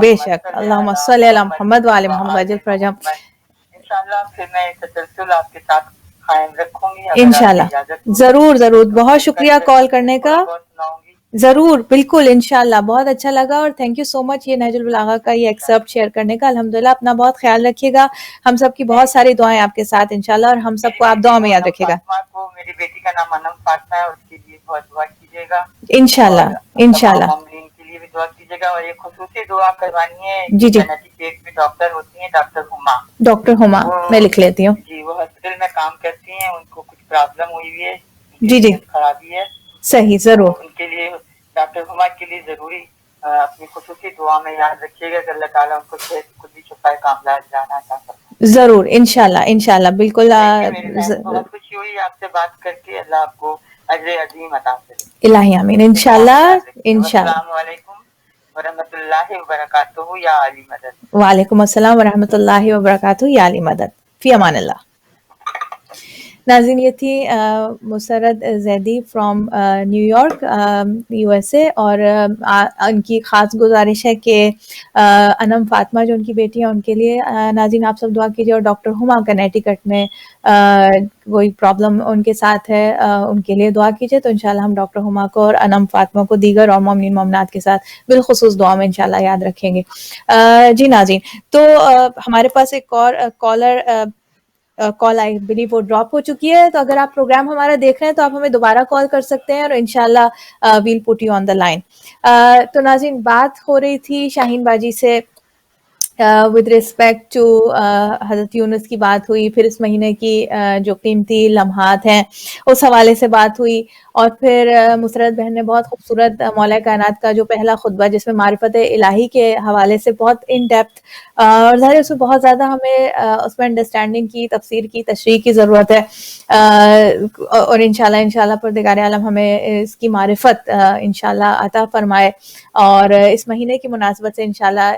[SPEAKER 1] اللہم صلی علی محمد وعلی محمد وعجل فرجہ
[SPEAKER 3] انشاءاللہ پھر میں تسلسل آپ کے ساتھ قائم رکھوں گی
[SPEAKER 1] انشاءاللہ ضرور بہت شکریہ کال کرنے کا ضرور بالکل انشاءاللہ بہت اچھا لگا اور تھینک یو سو مچ یہ نہج البلاغہ کا یہ ایکسرپٹ شیئر کرنے کا الحمدللہ اپنا بہت خیال رکھیے گا ہم سب کی بہت ساری دعائیں آپ کے ساتھ انشاءاللہ اور ہم سب کو آپ دعا میں یاد رکھیے گا
[SPEAKER 3] میری بیٹی کا نام انم فاطمہ ہے اس کے لیے بہت دعا کیجیے گا
[SPEAKER 1] انشاءاللہ
[SPEAKER 3] مومنین کے لیے بھی دعا کیجیے گا اور ایک خصوصی دعا کروانی ہے
[SPEAKER 1] جی
[SPEAKER 3] پیٹ میں ڈاکٹر ہوتی ہیں
[SPEAKER 1] ڈاکٹر ہما میں لکھ لیتی ہوں
[SPEAKER 3] جی وہ ہاسپٹل میں کام کرتی ہیں ان کو کچھ پرابلم ہوئی ہے
[SPEAKER 1] جی
[SPEAKER 3] خرابی ہے
[SPEAKER 1] صحیح ضرور
[SPEAKER 3] ان کے لیے ڈاکٹر ہما کے لیے ضروری اپنی خصوصی دعا میں یاد رکھیے گا کہ اللہ تعالیٰ ان کو کلی شفائے کاملات جانا عطا فرمائے
[SPEAKER 1] ضرور انشاءاللہ بالکل
[SPEAKER 3] بہت خوشی ہوئی آپ سے بات کر کے اللہ آپ کو اجر عظیم عطا کرے
[SPEAKER 1] الہی آمین انشاءاللہ
[SPEAKER 3] السلام علیکم ورحمۃ اللہ وبرکاتہ یا علی مدد
[SPEAKER 1] وعلیکم السلام ورحمۃ اللہ وبرکاتہ یا علی مدد فی امان اللہ ناظرین یہ تھی Musarrat Zaidi from New York U S A اور ان کی خاص گزارش ہے کہ انم فاطمہ جو ان کی بیٹی ہیں ان کے لیے ناظرین آپ سب دعا کیجیے اور ڈاکٹر ہما کنیٹیکٹ میں کوئی پرابلم ان کے ساتھ ہے ان کے لیے دعا کیجیے تو انشاءاللہ ہم ڈاکٹر ہما کو اور انم فاطمہ کو دیگر اور مومنین مومنات کے ساتھ بالخصوص دعا میں انشاءاللہ یاد رکھیں گے جی ناظرین تو ہمارے پاس ایک اور کالر کال آئی بلیو وہ ڈراپ ہو چکی ہے تو اگر آپ پروگرام ہمارا دیکھ رہے ہیں تو آپ ہمیں دوبارہ کال کر سکتے ہیں اور انشاءاللہ we'll put you on the line تو ناظرین بات ہو رہی تھی شاہین باجی سے ود ریسپیکٹ ٹو حضرت یونس کی بات ہوئی پھر اس مہینے کی جو قیمتی لمحات ہیں اس حوالے سے بات ہوئی اور پھر مسرت بہن نے بہت خوبصورت مولا کائنات کا جو پہلا خطبہ جس میں معرفت الہی کے حوالے سے بہت ان ڈیپتھ اور ظاہر اس میں بہت زیادہ ہمیں اس میں انڈرسٹینڈنگ کی تفسیر کی تشریح کی ضرورت ہے اور انشاءاللہ پروردگار عالم ہمیں اس کی معرفت انشاءاللہ عطا فرمائے اور اس مہینے کی مناسبت سے انشاءاللہ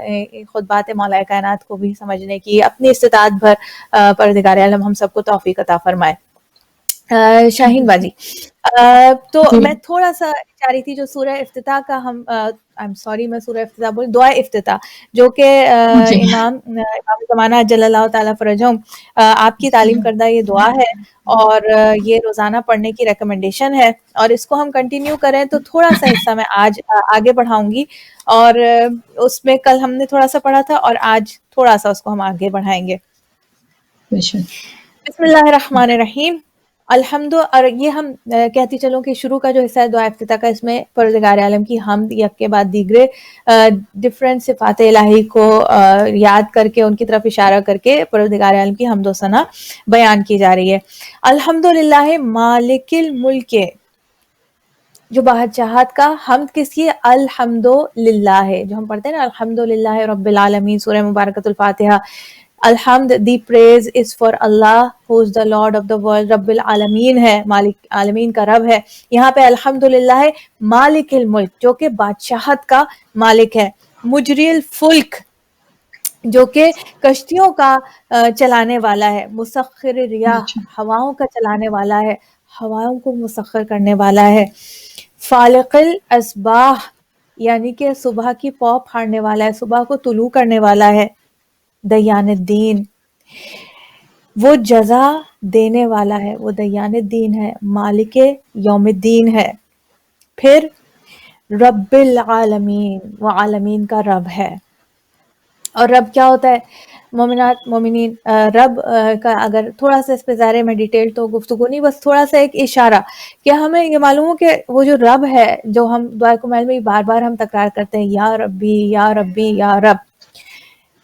[SPEAKER 1] خطبات مولا کائنات کو بھی سمجھنے کی اپنی استطاعت بھر پروردگار عالم ہم سب کو توفیق عطا فرمائے. شاہین باجی تو میں تھوڑا سا چاہ رہی تھی جو سورہ افتتاح کا ہم میں سورہ افتتاح بول دعا افتتاح جو کہ امام زمانہ جل اللہ تعالیٰ فرجہم آپ کی تعلیم کردہ یہ دعا ہے اور یہ روزانہ پڑھنے کی ریکمنڈیشن ہے اور اس کو ہم کنٹینیو کریں تو تھوڑا سا حصہ میں آج آگے بڑھاؤں گی اور اس میں کل ہم نے تھوڑا سا پڑھا تھا اور آج تھوڑا سا اس کو ہم آگے بڑھائیں گے. بسم اللہ الرحمن الرحیم. الحمد اور یہ ہم کہتی چلوں کہ شروع کا جو حصہ ہے دعا افتتاح کا اس میں پروردگار عالم کی حمد یک کے بعد دیگرے ڈفرینٹ صفات الہی کو یاد کر کے ان کی طرف اشارہ کر کے پروردگار عالم کی حمد و ثنا بیان کی جا رہی ہے. الحمدللہ مالک الملک جو بادشاہت کا حمد کس کی الحمدللہ ہے جو ہم پڑھتے ہیں نا الحمدللہ رب العالمین سورہ مبارکۃ الفاتحہ. الحمد the praise is for Allah who is the Lord of the world. رب العالمین ہے مالک عالمین کا رب ہے. یہاں پہ الحمدللہ ہے مالک الملک جو کہ بادشاہت کا مالک ہے. مجری الفلک جو کہ کشتیوں کا چلانے والا ہے. مسخر ریاح ہواؤں کا چلانے والا ہے ہواؤں کو مسخر کرنے والا ہے. فالق الاسباح یعنی کہ صبح کی پاؤں پھاڑنے والا ہے صبح کو طلوع کرنے والا ہے. دیان الدین وہ جزا دینے والا ہے وہ دیان الدین ہے مالک یوم الدین ہے. پھر رب العالمین، وہ عالمین کا رب ہے. اور رب کیا ہوتا ہے مومنات مومنین؟ رب کا اگر تھوڑا سا اس پہ ظاہر میں ڈیٹیل تو گفتگو نہیں، بس تھوڑا سا ایک اشارہ کہ ہمیں یہ معلوم ہو کہ وہ جو رب ہے جو ہم دعا کمال میں بار بار ہم تکرار کرتے ہیں، یا ربی یا ربی یا رب،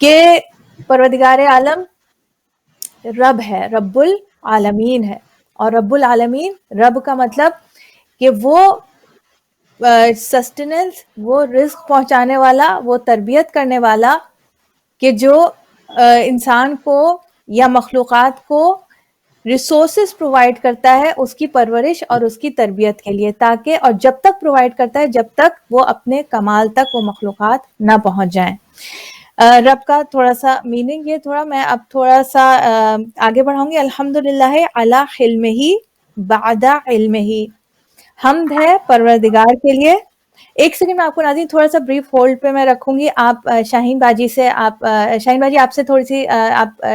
[SPEAKER 1] کہ پروردگار عالم رب ہے، رب العالمین ہے. اور رب العالمین، رب کا مطلب کہ وہ سسٹیننس، وہ رزق پہنچانے والا، وہ تربیت کرنے والا، کہ جو انسان کو یا مخلوقات کو ریسورسز پرووائڈ کرتا ہے اس کی پرورش اور اس کی تربیت کے لیے، تاکہ اور جب تک پرووائڈ کرتا ہے جب تک وہ اپنے کمال تک وہ مخلوقات نہ پہنچ جائیں. رب کا تھوڑا سا میننگ یہ تھوڑا میں اب تھوڑا سا آگے بڑھاؤں گی. الحمدللہ علی حلمہ بعد علمہ، حمد ہے پروردگار کے لیے. ایک سیکنڈ میں آپ کو ناظرین تھوڑا سا بریف ہولڈ پہ میں رکھوں گی. آپ شاہین باجی سے شاہین باجی آپ سے تھوڑی سی آپ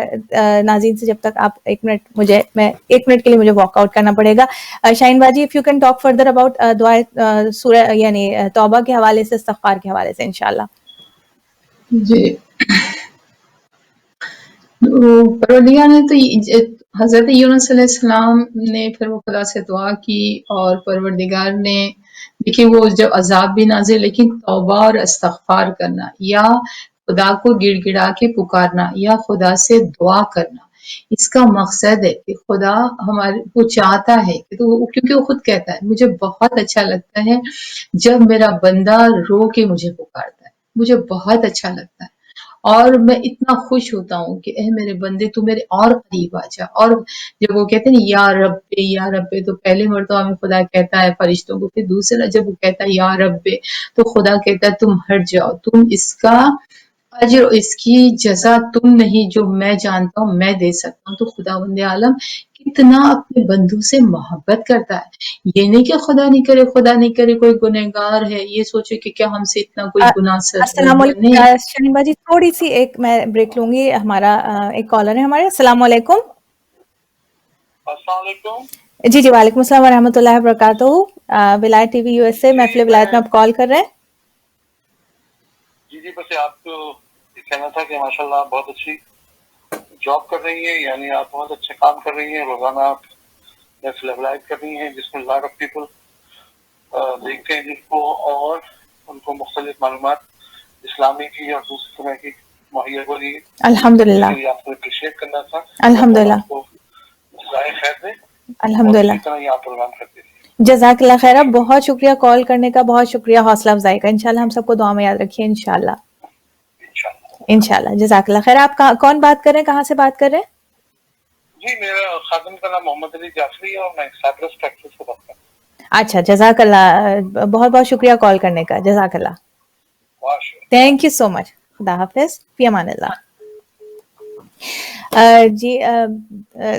[SPEAKER 1] ناظرین سے جب تک آپ ایک منٹ میں ایک منٹ کے لیے مجھے واک آؤٹ کرنا پڑے گا. شاہین باجی if you can talk further about دعائے سورہ یعنی توبہ کے حوالے سے، استغفار کے حوالے سے انشاءاللہ.
[SPEAKER 2] جی، پروردگار نے تو حضرت یونس علیہ السلام نے پھر وہ خدا سے دعا کی، اور پروردگار نے دیکھیں وہ جب عذاب بھی نازل، لیکن توبہ اور استغفار کرنا، یا خدا کو گڑ گڑا کے پکارنا، یا خدا سے دعا کرنا، اس کا مقصد ہے کہ خدا ہمارے کو چاہتا ہے کیونکہ وہ خود کہتا ہے مجھے بہت اچھا لگتا ہے جب میرا بندہ رو کے مجھے پکارتا ہے، مجھے بہت اچھا لگتا ہے، اور میں اتنا خوش ہوتا ہوں کہ اے میرے بندے تو میرے اور قریب آ جا. اور جب وہ کہتے ہیں نا یا رب، تو پہلے مرتبہ میں خدا کہتا ہے فرشتوں کو، پھر دوسرا جب وہ کہتا ہے یا رب تو خدا کہتا ہے تم ہٹ جاؤ، تم اس کا اجر، اس کی جزا تم نہیں، جو میں جانتا ہوں میں دے سکتا ہوں. تو خدا بند عالم کتنا اپنے بندوں سے محبت کرتا ہے. یہ نہیں کہ خدا نہیں کرے کوئی گنہگار ہے یہ سوچے کہ کیا ہم سے اتنا کوئی گناہ سر ہو
[SPEAKER 1] السلام
[SPEAKER 2] گیا.
[SPEAKER 1] علیکم
[SPEAKER 2] نہیں،
[SPEAKER 1] شاہین باجی، تھوڑی سی ایک میں بریک لوں گی. ہمارا ایک کالر ہے ہمارے. السلام علیکم.
[SPEAKER 4] السلام علیکم.
[SPEAKER 1] جی وعلیکم السلام ورحمۃ اللہ وبرکاتہ. ولایت ٹی وی یو ایس اے محفل ولایت میں آپ کال کر رہے ہیں.
[SPEAKER 4] جی بس آپ کو یہ کہنا تھا کہ ماشاءاللہ آپ بہت اچھی جاب کر رہی ہیں، یعنی آپ بہت اچھے کام کر رہی ہیں. روزانہ آپ محفل ولایت کر رہی ہیں جس میں لاٹ آف پیپل دیکھتے ہیں جس کو، اور ان کو مختلف معلومات اسلامی کی اور دوسری طرح کی مہیا ہو رہی ہے.
[SPEAKER 1] الحمدللہ
[SPEAKER 4] اس لیے آپ کو اپریشیٹ کرنا تھا.
[SPEAKER 1] الحمدللہ
[SPEAKER 4] آپ کو ذائقہ خیر دے.
[SPEAKER 1] الحمدللہ.
[SPEAKER 4] اسی طرح یہ آپ پروگرام کرتے ہیں.
[SPEAKER 1] جزاک اللہ خیر. بہت شکریہ کال کرنے کا، بہت شکریہ حوصلہ افزائی کا. انشاءاللہ ہم سب کو دعا میں یاد رکھیے انشاءاللہ. انشاءاللہ جزاک اللہ خیر. آپ کون بات کر رہے ہیں، کہاں سے بات کر رہے ہیں؟
[SPEAKER 4] جی میرا خادم کا نام محمد علی جعفری ہے اور میں سائپرس ٹیکساس سے بات کر رہا ہوں.
[SPEAKER 1] اچھا جزاک اللہ، بہت بہت شکریہ کال کرنے کا. جزاک اللہ. تھینک یو سو مچ. خدا حافظ، فی امان اللہ. جی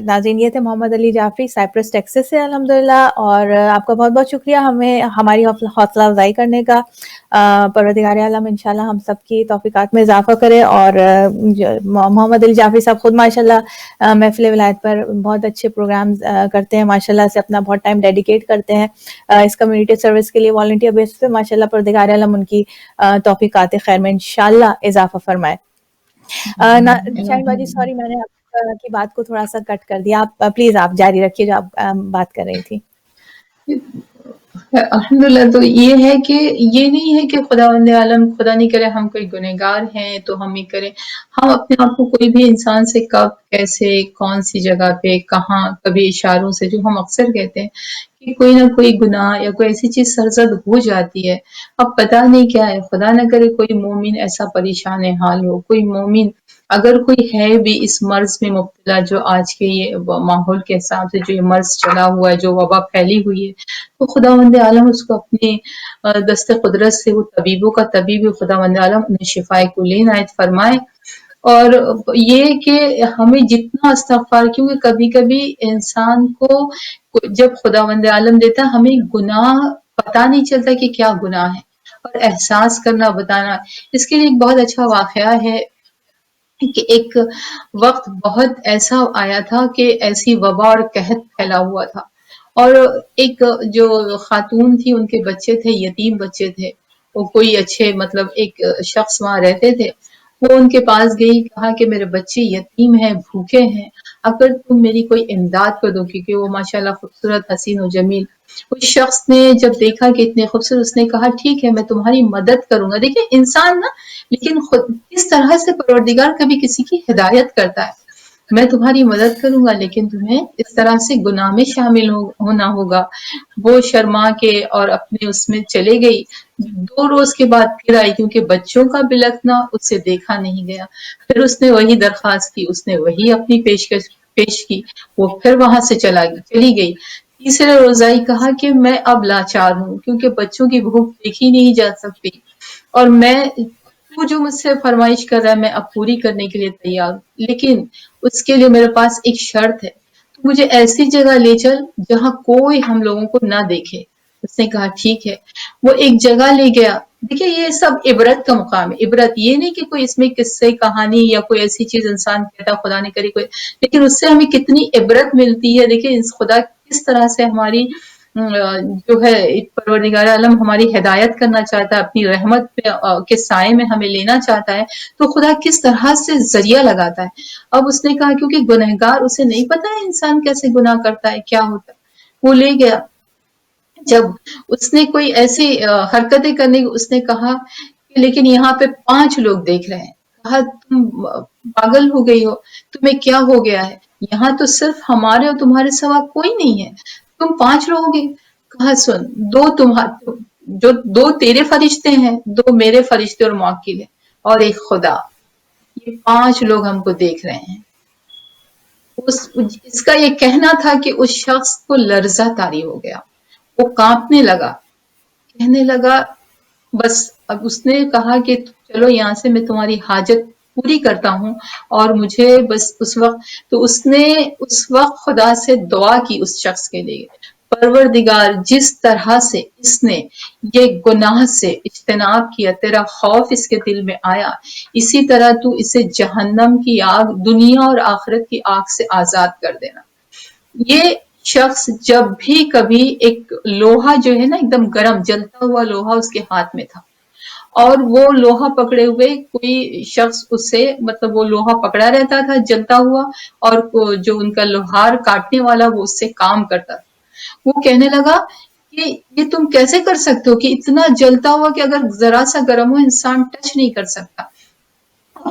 [SPEAKER 1] ناظرین یہ تھے محمد علی جعفری سائپرس ٹیکساس سے الحمدللہ. اور آپ کا بہت بہت شکریہ ہمیں ہماری حوصلہ افزائی کرنے کا. پروردگار عالم انشاءاللہ ہم سب کی توفیقات میں اضافہ کرے. اور محمد علی جعفری صاحب خود ماشاءاللہ محفل ولایت پر بہت اچھے پروگرامز کرتے ہیں، ماشاءاللہ سے اپنا بہت ٹائم ڈیڈیکیٹ کرتے ہیں اس کمیونٹی سروس کے لیے والنٹیئر بیس پہ. ماشاءاللہ پروردگار عالم ان کی توفیقات خیر میں انشاءاللہ اضافہ فرمائے. شاہین باجی سوری میں نے آپ کی بات کو تھوڑا سا کٹ کر دیا. آپ پلیز آپ جاری رکھیے جو آپ بات کر رہی تھی.
[SPEAKER 2] الحمدللہ. تو یہ ہے کہ یہ نہیں ہے کہ خدا بند عالم خدا نہیں کرے ہم کوئی گنہگار ہیں تو ہم ہی کریں. ہم اپنے آپ کو کوئی بھی انسان سے کب کیسے کون سی جگہ پہ کہاں کبھی اشاروں سے، جو ہم اکثر کہتے ہیں کہ کوئی نہ کوئی گناہ یا کوئی ایسی چیز سرزد ہو جاتی ہے. اب پتہ نہیں کیا ہے، خدا نہ کرے کوئی مومن ایسا پریشان حال ہو، کوئی مومن اگر کوئی ہے بھی اس مرض میں مبتلا، جو آج کے یہ ماحول کے حساب سے جو یہ مرض چلا ہوا ہے، جو وبا پھیلی ہوئی ہے، تو خداوند عالم اس کو اپنے دست قدرت سے، وہ طبیبوں کا طبیب خداوند عالم انہیں شفائے کلی عنایت فرمائے. اور یہ کہ ہمیں جتنا استغفار، کیونکہ کبھی کبھی انسان کو جب خداوند عالم دیتا ہمیں گناہ پتہ نہیں چلتا کہ کیا گناہ ہے، اور احساس کرنا بتانا. اس کے لیے ایک بہت اچھا واقعہ ہے کہ ایک وقت بہت ایسا آیا تھا کہ ایسی وبا اور قحط پھیلا ہوا تھا، اور ایک جو خاتون تھی ان کے بچے تھے، یتیم بچے تھے، وہ کوئی اچھے مطلب ایک شخص وہاں رہتے تھے، وہ ان کے پاس گئی، کہا کہ میرے بچے یتیم ہیں، بھوکے ہیں، اگر تم میری کوئی امداد کر دو، کیونکہ وہ ماشاءاللہ خوبصورت، حسین و جمیل. اس شخص نے جب دیکھا کہ اتنے خوبصورت، اس نے کہا ٹھیک ہے میں تمہاری مدد کروں گا. دیکھیں انسان نا، لیکن خود کس طرح سے پروردگار کبھی کسی کی ہدایت کرتا ہے. میں تمہاری مدد کروں گا لیکن تمہیں اس طرح سے گناہ میں شامل ہونا ہوگا. وہ شرما کے اور اپنے اس میں چلے گئی. 2 روز کے بعد پھر آئی، کیونکہ بچوں کا بلکنا اس سے دیکھا نہیں گیا. پھر اس نے وہی درخواست کی، اس نے وہی اپنی پیشکش پیش کی، وہ پھر وہاں سے چلی گئی. تیسرے روز آئی، کہا کہ میں اب لاچار ہوں کیونکہ بچوں کی بھوک دیکھی نہیں جا سکتی، اور میں تو جو مجھ سے فرمائش کر رہا ہے میں اب پوری کرنے کے لیے تیار ہوں، لیکن اس کے لیے میرے پاس ایک شرط ہے، تو مجھے ایسی جگہ لے چل جہاں کوئی ہم لوگوں کو نہ دیکھے. اس نے کہا ٹھیک ہے. وہ ایک جگہ لے گیا. دیکھیے یہ سب عبرت کا مقام ہے. عبرت یہ نہیں کہ کوئی اس میں قصے کہانی یا کوئی ایسی چیز انسان کہتا خدا نے کری کوئی، لیکن اس سے ہمیں کتنی عبرت ملتی ہے. دیکھیے خدا کس طرح سے ہماری جو ہے پروردگار عالم ہماری ہدایت کرنا چاہتا ہے، اپنی رحمت کے سائے میں ہمیں لینا چاہتا ہے، تو خدا کس طرح سے ذریعہ لگاتا ہے. اب اس نے کہا کیونکہ گنہگار، اسے نہیں پتا ہے انسان کیسے گناہ کرتا ہے، کیا ہوتا ہے. وہ لے گیا. جب اس نے کوئی ایسی حرکتیں کرنے کی، اس نے کہا کہ لیکن یہاں پہ 5 لوگ دیکھ رہے ہیں. کہا تم پاگل ہو گئی ہو، تمہیں کیا ہو گیا ہے؟ یہاں تو صرف ہمارے اور تمہارے سوا کوئی نہیں ہے، تم 5 رہو گے. کہا سن، 2 تیرے فرشتے ہیں، 2 میرے فرشتے اور موکل ہیں، اور ایک خدا. یہ 5 لوگ ہم کو دیکھ رہے ہیں. اس کا یہ کہنا تھا کہ اس شخص کو لرزہ طاری ہو گیا، وہ کانپنے لگا، کہنے لگا بس. اب اس نے کہا کہ چلو یہاں سے میں تمہاری حاجت پوری کرتا ہوں، اور مجھے بس اس وقت خدا سے دعا کی اس شخص کے لیے. پروردگار جس طرح سے اس نے یہ گناہ سے اجتناب کیا، تیرا خوف اس کے دل میں آیا، اسی طرح تو اسے جہنم کی آگ، دنیا اور آخرت کی آگ سے آزاد کر دینا. یہ شخص جب بھی کبھی ایک لوہا جو ہے نا ایک دم گرم جلتا ہوا لوہا اس کے ہاتھ میں تھا، اور وہ لوہا پکڑے ہوئے کوئی شخص اس سے مطلب وہ لوہا پکڑا رہتا تھا جلتا ہوا، اور جو ان کا لوہار کاٹنے والا وہ اس سے کام کرتا تھا. وہ کہنے لگا کہ یہ تم کیسے کر سکتے ہو کہ اتنا جلتا ہوا کہ اگر ذرا سا گرم ہو انسان ٹچ نہیں کر سکتا،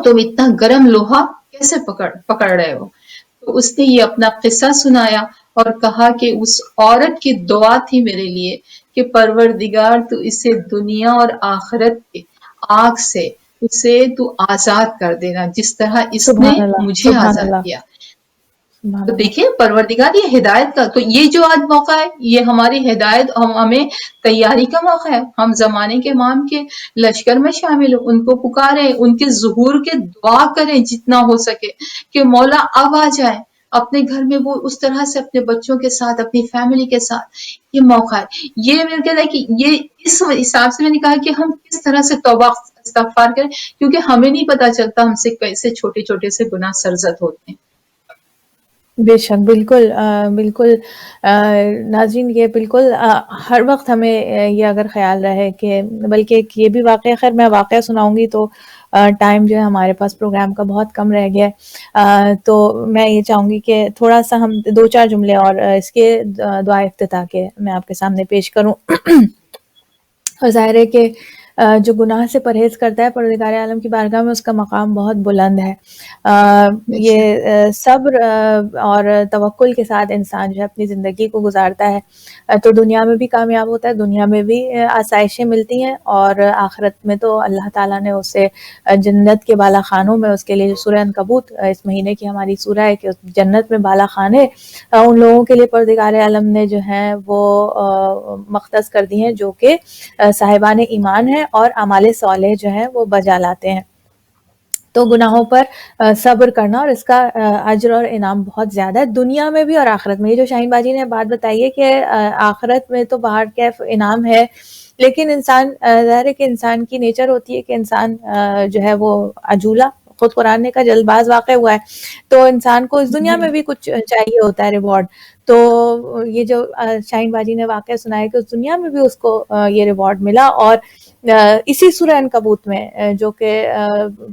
[SPEAKER 2] تم اتنا گرم لوہا کیسے پکڑ رہے ہو. تو اس نے یہ اپنا قصہ سنایا اور کہا کہ اس عورت کی دعا تھی میرے لیے کہ پروردگار تو اسے دنیا اور آخرت کے آگ سے اسے تو آزاد کر دینا جس طرح اس نے
[SPEAKER 1] سبحان اللہ،
[SPEAKER 2] مجھے
[SPEAKER 1] سبحان
[SPEAKER 2] آزاد
[SPEAKER 1] اللہ،
[SPEAKER 2] کیا.
[SPEAKER 1] سبحان
[SPEAKER 2] تو
[SPEAKER 1] اللہ.
[SPEAKER 2] دیکھیے پروردگار یہ ہدایت کا، تو یہ جو آج موقع ہے یہ ہماری ہدایت، ہمیں تیاری کا موقع ہے. ہم زمانے کے امام کے لشکر میں شامل ہوں، ان کو پکاریں، ان کے ظہور کے دعا کریں جتنا ہو سکے کہ مولا اب آ جائے اپنے گھر میں. وہ اس طرح سے اپنے بچوں کے ساتھ، اپنی فیملی کے ساتھ یہ موقع ہے. یہ میرے کہنا ہے کہ یہ اس حساب سے میں نے کہا کہ ہم کس طرح سے توبہ استغفار کریں، کیونکہ ہمیں نہیں پتا چلتا ہم سے کیسے چھوٹے چھوٹے سے گناہ سرزد ہوتے ہیں.
[SPEAKER 1] بے شک، بالکل بالکل ناظرین، یہ بالکل ہر وقت ہمیں یہ اگر خیال رہے کہ بلکہ یہ بھی واقعہ، خیر میں واقعہ سناؤں گی تو ٹائم جو ہے ہمارے پاس پروگرام کا بہت کم رہ گیا ہے، تو میں یہ چاہوں گی کہ تھوڑا سا ہم 2-4 جملے اور اس کے دعا افتتاح کے میں آپ کے سامنے پیش کروں. اور ظاہر ہے کہ جو گناہ سے پرہیز کرتا ہے پروردگار عالم کی بارگاہ میں اس کا مقام بہت بلند ہے. یہ صبر اور توکل کے ساتھ انسان جو ہے اپنی زندگی کو گزارتا ہے تو دنیا میں بھی کامیاب ہوتا ہے، دنیا میں بھی آسائشیں ملتی ہیں، اور آخرت میں تو اللہ تعالیٰ نے اسے جنت کے بالا خانوں میں، اس کے لیے سورہ عنکبوت اس مہینے کی ہماری سورہ ہے کہ جنت میں بالا خانے ان لوگوں کے لیے پروردگار عالم نے جو ہیں وہ مختص کر دی ہیں جو کہ صاحبان ایمان ہیں اور اعمال صالح جو ہیں وہ بجا لاتے ہیں. تو گناہوں پر صبر کرنا، اور اس کا اجر اور انعام بہت زیادہ ہے دنیا میں بھی اور آخرت میں. یہ جو شاہین باجی نے بات بتائی ہے کہ آخرت میں تو باہر کیف انعام ہے، لیکن انسان ظاہر ہے کہ انسان کی نیچر ہوتی ہے کہ انسان جو ہے وہ عجولہ خود قرآن نے کا جلد باز واقع ہوا ہے تو انسان کو اس دنیا میں بھی کچھ چاہیے ہوتا ہے ریوارڈ. تو یہ جو شاہین باجی نے واقعہ سنایا کہ اس دنیا میں بھی اس کو یہ ریوارڈ ملا. اور اسی سورہ عنکبوت میں جو کہ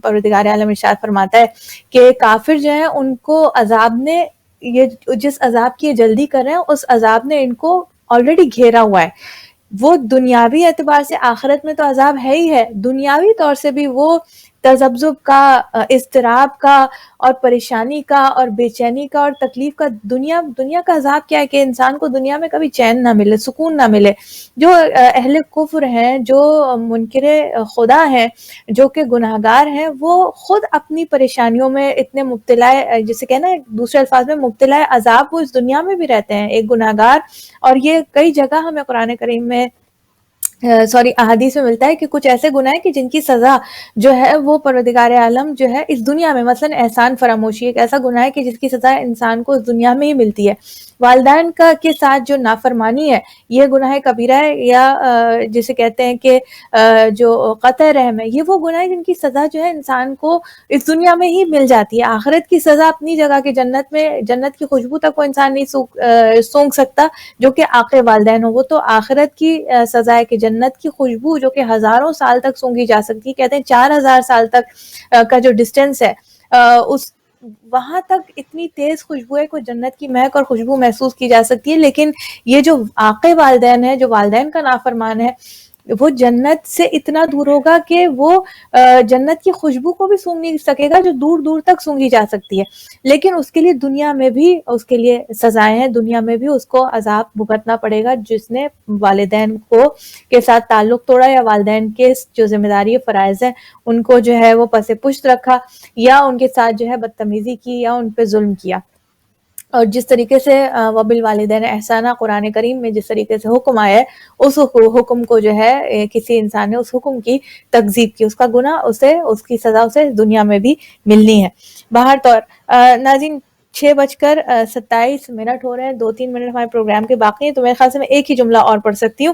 [SPEAKER 1] پروردگار عالم ارشاد فرماتا ہے کہ کافر جو ہیں ان کو عذاب نے یہ جس عذاب کی یہ جلدی کر رہے ہیں اس عذاب نے ان کو آلریڈی گھیرا ہوا ہے. وہ دنیاوی اعتبار سے آخرت میں تو عذاب ہے ہی ہے, دنیاوی طور سے بھی وہ تذبذب کا, اضطراب کا اور پریشانی کا اور بے چینی کا اور تکلیف کا. دنیا کا عذاب کیا ہے کہ انسان کو دنیا میں کبھی چین نہ ملے, سکون نہ ملے. جو اہل کفر ہیں, جو منکر خدا ہیں, جو کہ گناہگار ہیں, وہ خود اپنی پریشانیوں میں اتنے مبتلا, جسے کہنا دوسرے الفاظ میں مبتلا عذاب, وہ اس دنیا میں بھی رہتے ہیں ایک گناہگار. اور یہ کئی جگہ ہمیں قرآن کریم میں احادیث میں ملتا ہے کہ کچھ ایسے گناہ ہیں کہ جن کی سزا جو ہے وہ پروردگار عالم جو ہے اس دنیا میں, مثلا احسان فراموشی ایک ایسا گناہ ہے کہ جس کی سزا انسان کو اس دنیا میں ہی ملتی ہے. والدین کے ساتھ جو نافرمانی ہے یہ گناہ کبیرہ ہے, یا جسے کہتے ہیں کہ جو قطع رحم ہے, یہ وہ گناہ ہے جن کی سزا جو ہے انسان کو اس دنیا میں ہی مل جاتی ہے. آخرت کی سزا اپنی جگہ کہ جنت میں جنت کی خوشبو تک وہ انسان نہیں سونگھ سکتا جو کہ عاق والدین ہو. وہ تو آخرت کی سزا ہے کہ جنت کی خوشبو جو کہ ہزاروں سال تک سونگھی جا سکتی ہے, کہتے ہیں 4000 سال تک کا جو ڈسٹینس ہے اس وہاں تک اتنی تیز خوشبو ہے کہ جنت کی مہک اور خوشبو محسوس کی جا سکتی ہے. لیکن یہ جو عاق والدین ہے, جو والدین کا نافرمان ہے, وہ جنت سے اتنا دور ہوگا کہ وہ جنت کی خوشبو کو بھی سونگھ نہیں سکے گا جو دور دور تک سونگھی جا سکتی ہے. لیکن اس کے لیے دنیا میں بھی اس کے لیے سزائیں ہیں, دنیا میں بھی اس کو عذاب بھگتنا پڑے گا جس نے والدین کے ساتھ تعلق توڑا, یا والدین کے جو ذمہ داری فرائض ہیں ان کو جو ہے وہ پس پشت رکھا, یا ان کے ساتھ جو ہے بدتمیزی کی, یا ان پہ ظلم کیا. اور جس طریقے سے وبالوالدین احسانہ قرآن کریم میں جس طریقے سے حکم آیا ہے, اس حکم کو جو ہے کسی انسان نے اس حکم کی تکذیب کی, اس کا گناہ اس کی سزا اسے دنیا میں بھی ملنی ہے. باہر طور ناظرین 6:27 ہو رہے ہیں, 2-3 منٹ ہمارے پروگرام کے باقی ہیں, تو میرے خیال سے میں ایک ہی جملہ اور پڑھ سکتی ہوں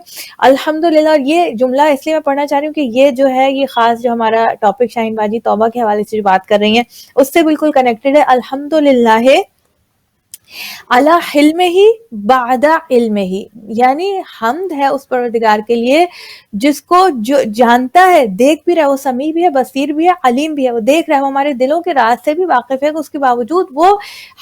[SPEAKER 1] الحمدللہ. اور یہ جملہ اس لیے میں پڑھنا چاہ رہی ہوں کہ یہ جو ہے یہ خاص جو ہمارا ٹاپک شاہین باجی توبہ کے حوالے سے جو بات کر رہی ہیں اس سے بالکل کنیکٹڈ ہے. الحمدللہ علی حلم ہی بعد علم ہی, یعنی حمد ہے اس پروردگار کے لیے جس کو جو جانتا ہے, دیکھ بھی رہا ہے, وہ سمیع بھی ہے, بصیر بھی ہے, علیم بھی ہے, وہ دیکھ رہا ہے, وہ ہمارے دلوں کے راز سے بھی واقف ہے, اس کے باوجود وہ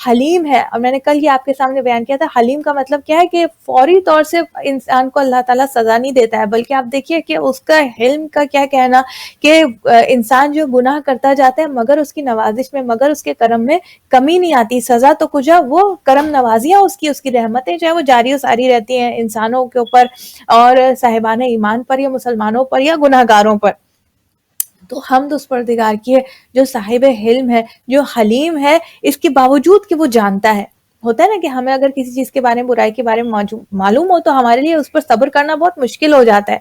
[SPEAKER 1] حلیم ہے. اور میں نے کل یہ آپ کے سامنے بیان کیا تھا, حلیم کا مطلب کیا ہے کہ فوری طور سے انسان کو اللہ تعالیٰ سزا نہیں دیتا ہے, بلکہ آپ دیکھیے کہ اس کا حلم کا کیا کہنا کہ انسان جو گناہ کرتا جاتا ہے مگر اس کی نوازش میں, مگر اس کے کرم میں کمی نہیں آتی. سزا تو کجا, وہ کرم نوازیاں اس کی رحمتیں جو ہے وہ جاری و ساری رہتی ہیں انسانوں کے اوپر اور صاحبان ایمان پر, یا مسلمانوں پر, یا گناہگاروں پر. تو حمد اس پروردگار کی ہے جو صاحب حلم ہے, جو حلیم ہے, اس کے باوجود کہ وہ جانتا ہے. ہوتا ہے نا کہ ہمیں اگر کسی چیز کے بارے میں, برائی کے بارے میں معلوم ہو تو ہمارے لیے اس پر صبر کرنا بہت مشکل ہو جاتا ہے.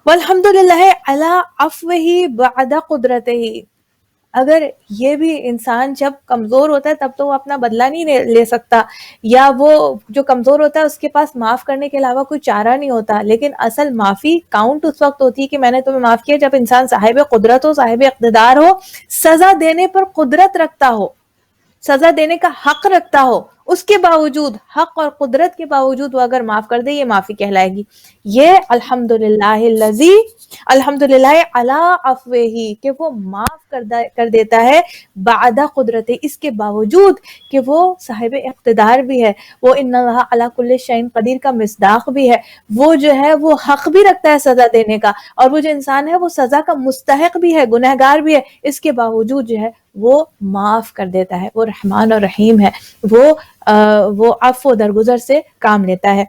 [SPEAKER 1] والحمدللہ علی عفوہ بعد قدرتہ. اگر یہ بھی انسان جب کمزور ہوتا ہے تب تو وہ اپنا بدلہ نہیں لے سکتا, یا وہ جو کمزور ہوتا ہے اس کے پاس معاف کرنے کے علاوہ کوئی چارہ نہیں ہوتا. لیکن اصل معافی کاؤنٹ اس وقت ہوتی ہے کہ میں نے تمہیں معاف کیا جب انسان صاحب قدرت ہو, صاحب اقتدار ہو, سزا دینے پر قدرت رکھتا ہو, سزا دینے کا حق رکھتا ہو, اس کے باوجود, حق اور قدرت کے باوجود وہ اگر معاف کر دے, یہ معافی کہلائے گی. یہ الحمدللہ الذی, الحمدللہ علی عفوہ, کہ وہ معاف کر دیتا ہے بعد قدرت, اس کے باوجود کہ وہ صاحب اقتدار بھی ہے, وہ ان اللہ علی کل شیء قدیر کا مصداق بھی ہے, وہ جو ہے وہ حق بھی رکھتا ہے سزا دینے کا, اور وہ جو انسان ہے وہ سزا کا مستحق بھی ہے, گنہگار بھی ہے, اس کے باوجود جو ہے وہ معاف کر دیتا ہے. وہ رحمان اور رحیم ہے, وہ عفو و درگزر سے کام لیتا ہے.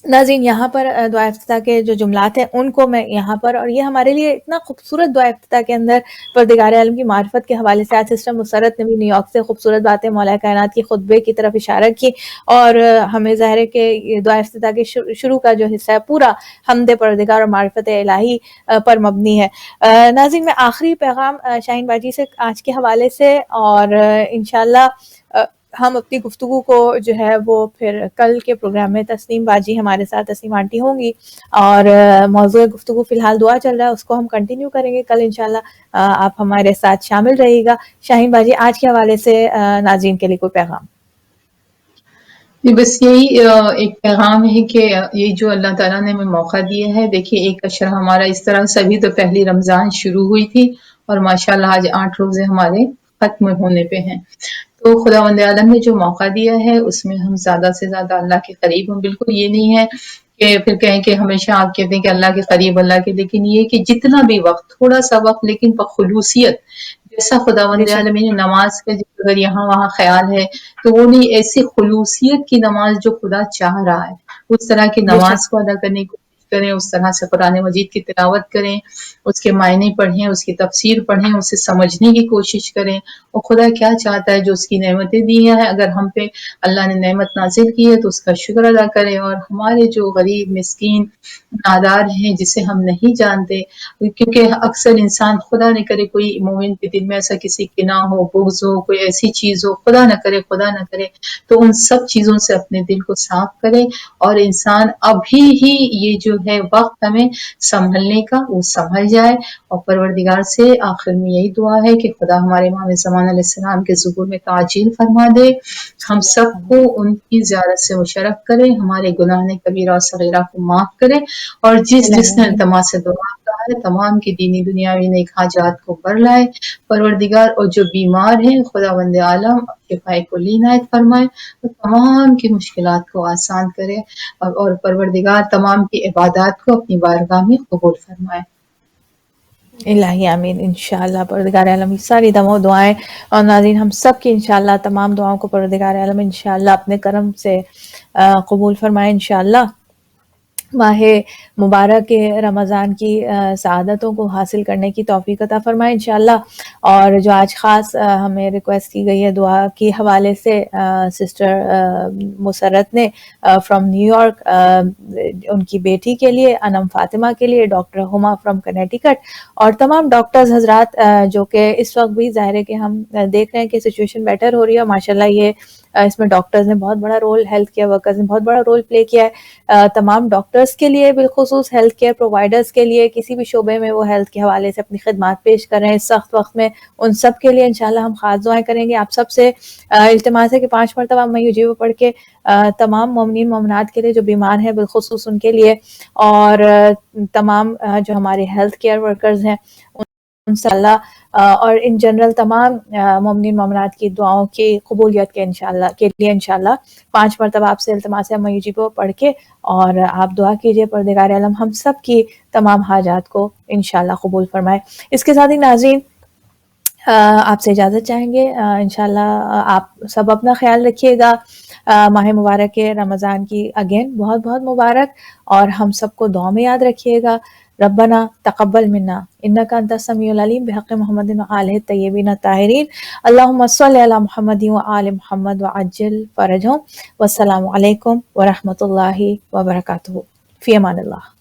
[SPEAKER 1] ناظرین یہاں پر دعا افتتاح کے جو جملات ہیں ان کو میں یہاں پر, اور یہ ہمارے لیے اتنا خوبصورت دعا افتتاح کے اندر پروردگار عالم کی معرفت کے حوالے سے آج سسٹر مسرت نے بھی نیو یارک سے خوبصورت باتیں مولا کائنات کی خطبے کی طرف اشارہ کی, اور ہمیں ظاہر ہے کہ یہ دعا افتتاح کے شروع کا جو حصہ ہے پورا حمد پروردگار اور معرفت الہی پر مبنی ہے. ناظرین میں آخری پیغام شاہین باجی سے آج کے حوالے سے, اور انشاءاللہ ہم اپنی گفتگو کو جو ہے وہ پھر کل کے پروگرام میں تسنیم باجی ہمارے ساتھ، تسنیم آنٹی ہوں گی، اور موضوع گفتگو فی الحال دعا چل رہا ہے، اس کو ہم کنٹینیو کریں گے کل انشاءاللہ۔ آپ ہمارے ساتھ شامل رہیے گا۔ شاہین باجی، آج کے حوالے سے ناظرین کے لیے کوئی پیغام؟
[SPEAKER 2] بس یہی ایک پیغام ہے کہ یہ جو اللہ تعالیٰ نے ہمیں موقع دیا ہے، دیکھیے ایک اشرا ہمارا اس طرح سے ابھی تو پہلی رمضان شروع ہوئی تھی اور ماشاءاللہ آج 8 روزے ہمارے ختم ہونے پہ ہیں۔ تو خداوند عالم نے جو موقع دیا ہے اس میں ہم زیادہ سے زیادہ اللہ کے قریب ہوں۔ بالکل یہ نہیں ہے کہ پھر کہیں کہ ہمیشہ آپ کہتے ہیں کہ اللہ کے قریب اللہ کے، لیکن یہ کہ جتنا بھی وقت، تھوڑا سا وقت لیکن بخلوصیت، جیسا خداوند عالمین نے نماز کا اگر یہاں وہاں خیال ہے تو وہ نہیں، ایسی خلوصیت کی نماز جو خدا چاہ رہا ہے اس طرح کی
[SPEAKER 1] بے شک
[SPEAKER 2] نماز کو ادا کرنے کی کوشش کریں، اس طرح سے قرآن مجید کی تلاوت کریں، اس کے معنی پڑھیں، اس کی تفسیر پڑھیں، اسے سمجھنے کی کوشش کریں، اور خدا کیا چاہتا ہے جو اس کی نعمتیں دی ہیں، اگر ہم پہ اللہ نے نعمت نازل کی ہے تو اس کا شکر ادا کریں، اور ہمارے جو غریب مسکین نادار ہیں جسے ہم نہیں جانتے، کیونکہ اکثر انسان، خدا نہ کرے کوئی مومن کے دل میں ایسا کسی کی نہ ہو، بغض ہو، کوئی ایسی چیز ہو، خدا نہ کرے، خدا نہ کرے، تو ان سب چیزوں سے اپنے دل کو صاف کرے، اور انسان ابھی ہی یہ جو ہے وقت ہمیں سنبھلنے کا، وہ سنبھل جائے، اور پروردگار سے آخر میں یہی دعا ہے کہ خدا ہمارے امام زمان علیہ السلام کے ظہور میں تعجیل فرما دے، ہم سب کو ان کی زیارت سے مشرف کرے، ہمارے گناہ کبیرہ اور صغیرہ کو معاف کرے، اور جس نے التماس سے دعا کہا ہے تمام کی دینی دنیاوی نیک حاجات کو بر لائے پروردگار، اور جو بیمار ہیں خداوند عالم شفائے کلی عنایت فرمائے، اور تمام کی مشکلات کو آسان کرے، اور پروردگار تمام کی عبادات کو اپنی بارگاہ میں قبول فرمائے۔
[SPEAKER 1] الہی آمین انشاءاللہ۔ پروردگار عالم ساری دعائیں اور ناظرین ہم سب کی انشاءاللہ تمام دعاؤں کو پروردگار عالم انشاءاللہ اپنے کرم سے قبول فرمائے انشاءاللہ۔ ماہ مبارک رمضان کی سعادتوں کو حاصل کرنے کی توفیق عطا فرمائے انشاءاللہ۔ اور جو آج خاص ہمیں ریکویسٹ کی گئی ہے دعا کے حوالے سے، سسٹر مسرت نے فرام نیو یارک، ان کی بیٹی کے لیے انم فاطمہ کے لیے، ڈاکٹر ہما فرام کنیٹیکٹ، اور تمام ڈاکٹرز حضرات جو کہ اس وقت بھی ظاہر ہے کہ ہم دیکھ رہے ہیں کہ سچویشن بیٹر ہو رہی ہے، ماشاءاللہ یہ اس میں ڈاکٹرز نے بہت بڑا رول، ہیلتھ کیئر ورکرز نے بہت بڑا رول پلے کیا ہے، تمام ڈاکٹرز کے لیے، بالخصوص ہیلتھ کیئر پرووائڈرز کے لیے، کسی بھی شعبے میں وہ ہیلتھ کے حوالے سے اپنی خدمات پیش کر رہے ہیں اس سخت وقت میں، ان سب کے لیے انشاءاللہ ہم خاص دعائیں کریں گے۔ آپ سب سے التماس ہے کہ 5 مرتبہ میں یوجیو پڑھ کے تمام مومنین مومنات کے لیے جو بیمار ہیں بالخصوص ان کے لیے، اور تمام جو ہمارے ہیلتھ کیئر ورکرز ہیں انشاءاللہ، اور ان جنرل تمام مومنین مومنات کی دعاؤں کی قبولیت کے لیے انشاءاللہ 5 مرتبہ آپ سے التماس ہے میوجی کو پڑھ کے، اور آپ دعا کیجئے پروردگار عالم ہم سب کی تمام حاجات کو انشاءاللہ قبول فرمائے۔ اس کے ساتھ ہی ناظرین آپ سے اجازت چاہیں گے، انشاءاللہ آپ سب اپنا خیال رکھیے گا، ماہ مبارک رمضان کی اگین بہت بہت مبارک، اور ہم سب کو دعا میں یاد رکھیے گا۔ ربنا تقبل منا انک انت السمیع العلیم بحق محمد وآلہ الطیبین الطاہرین، اللہم صلی علی محمد وآل محمد وعجل فرجہم، والسلام علیکم ورحمۃ اللہ وبرکاتہ، فی امان اللہ۔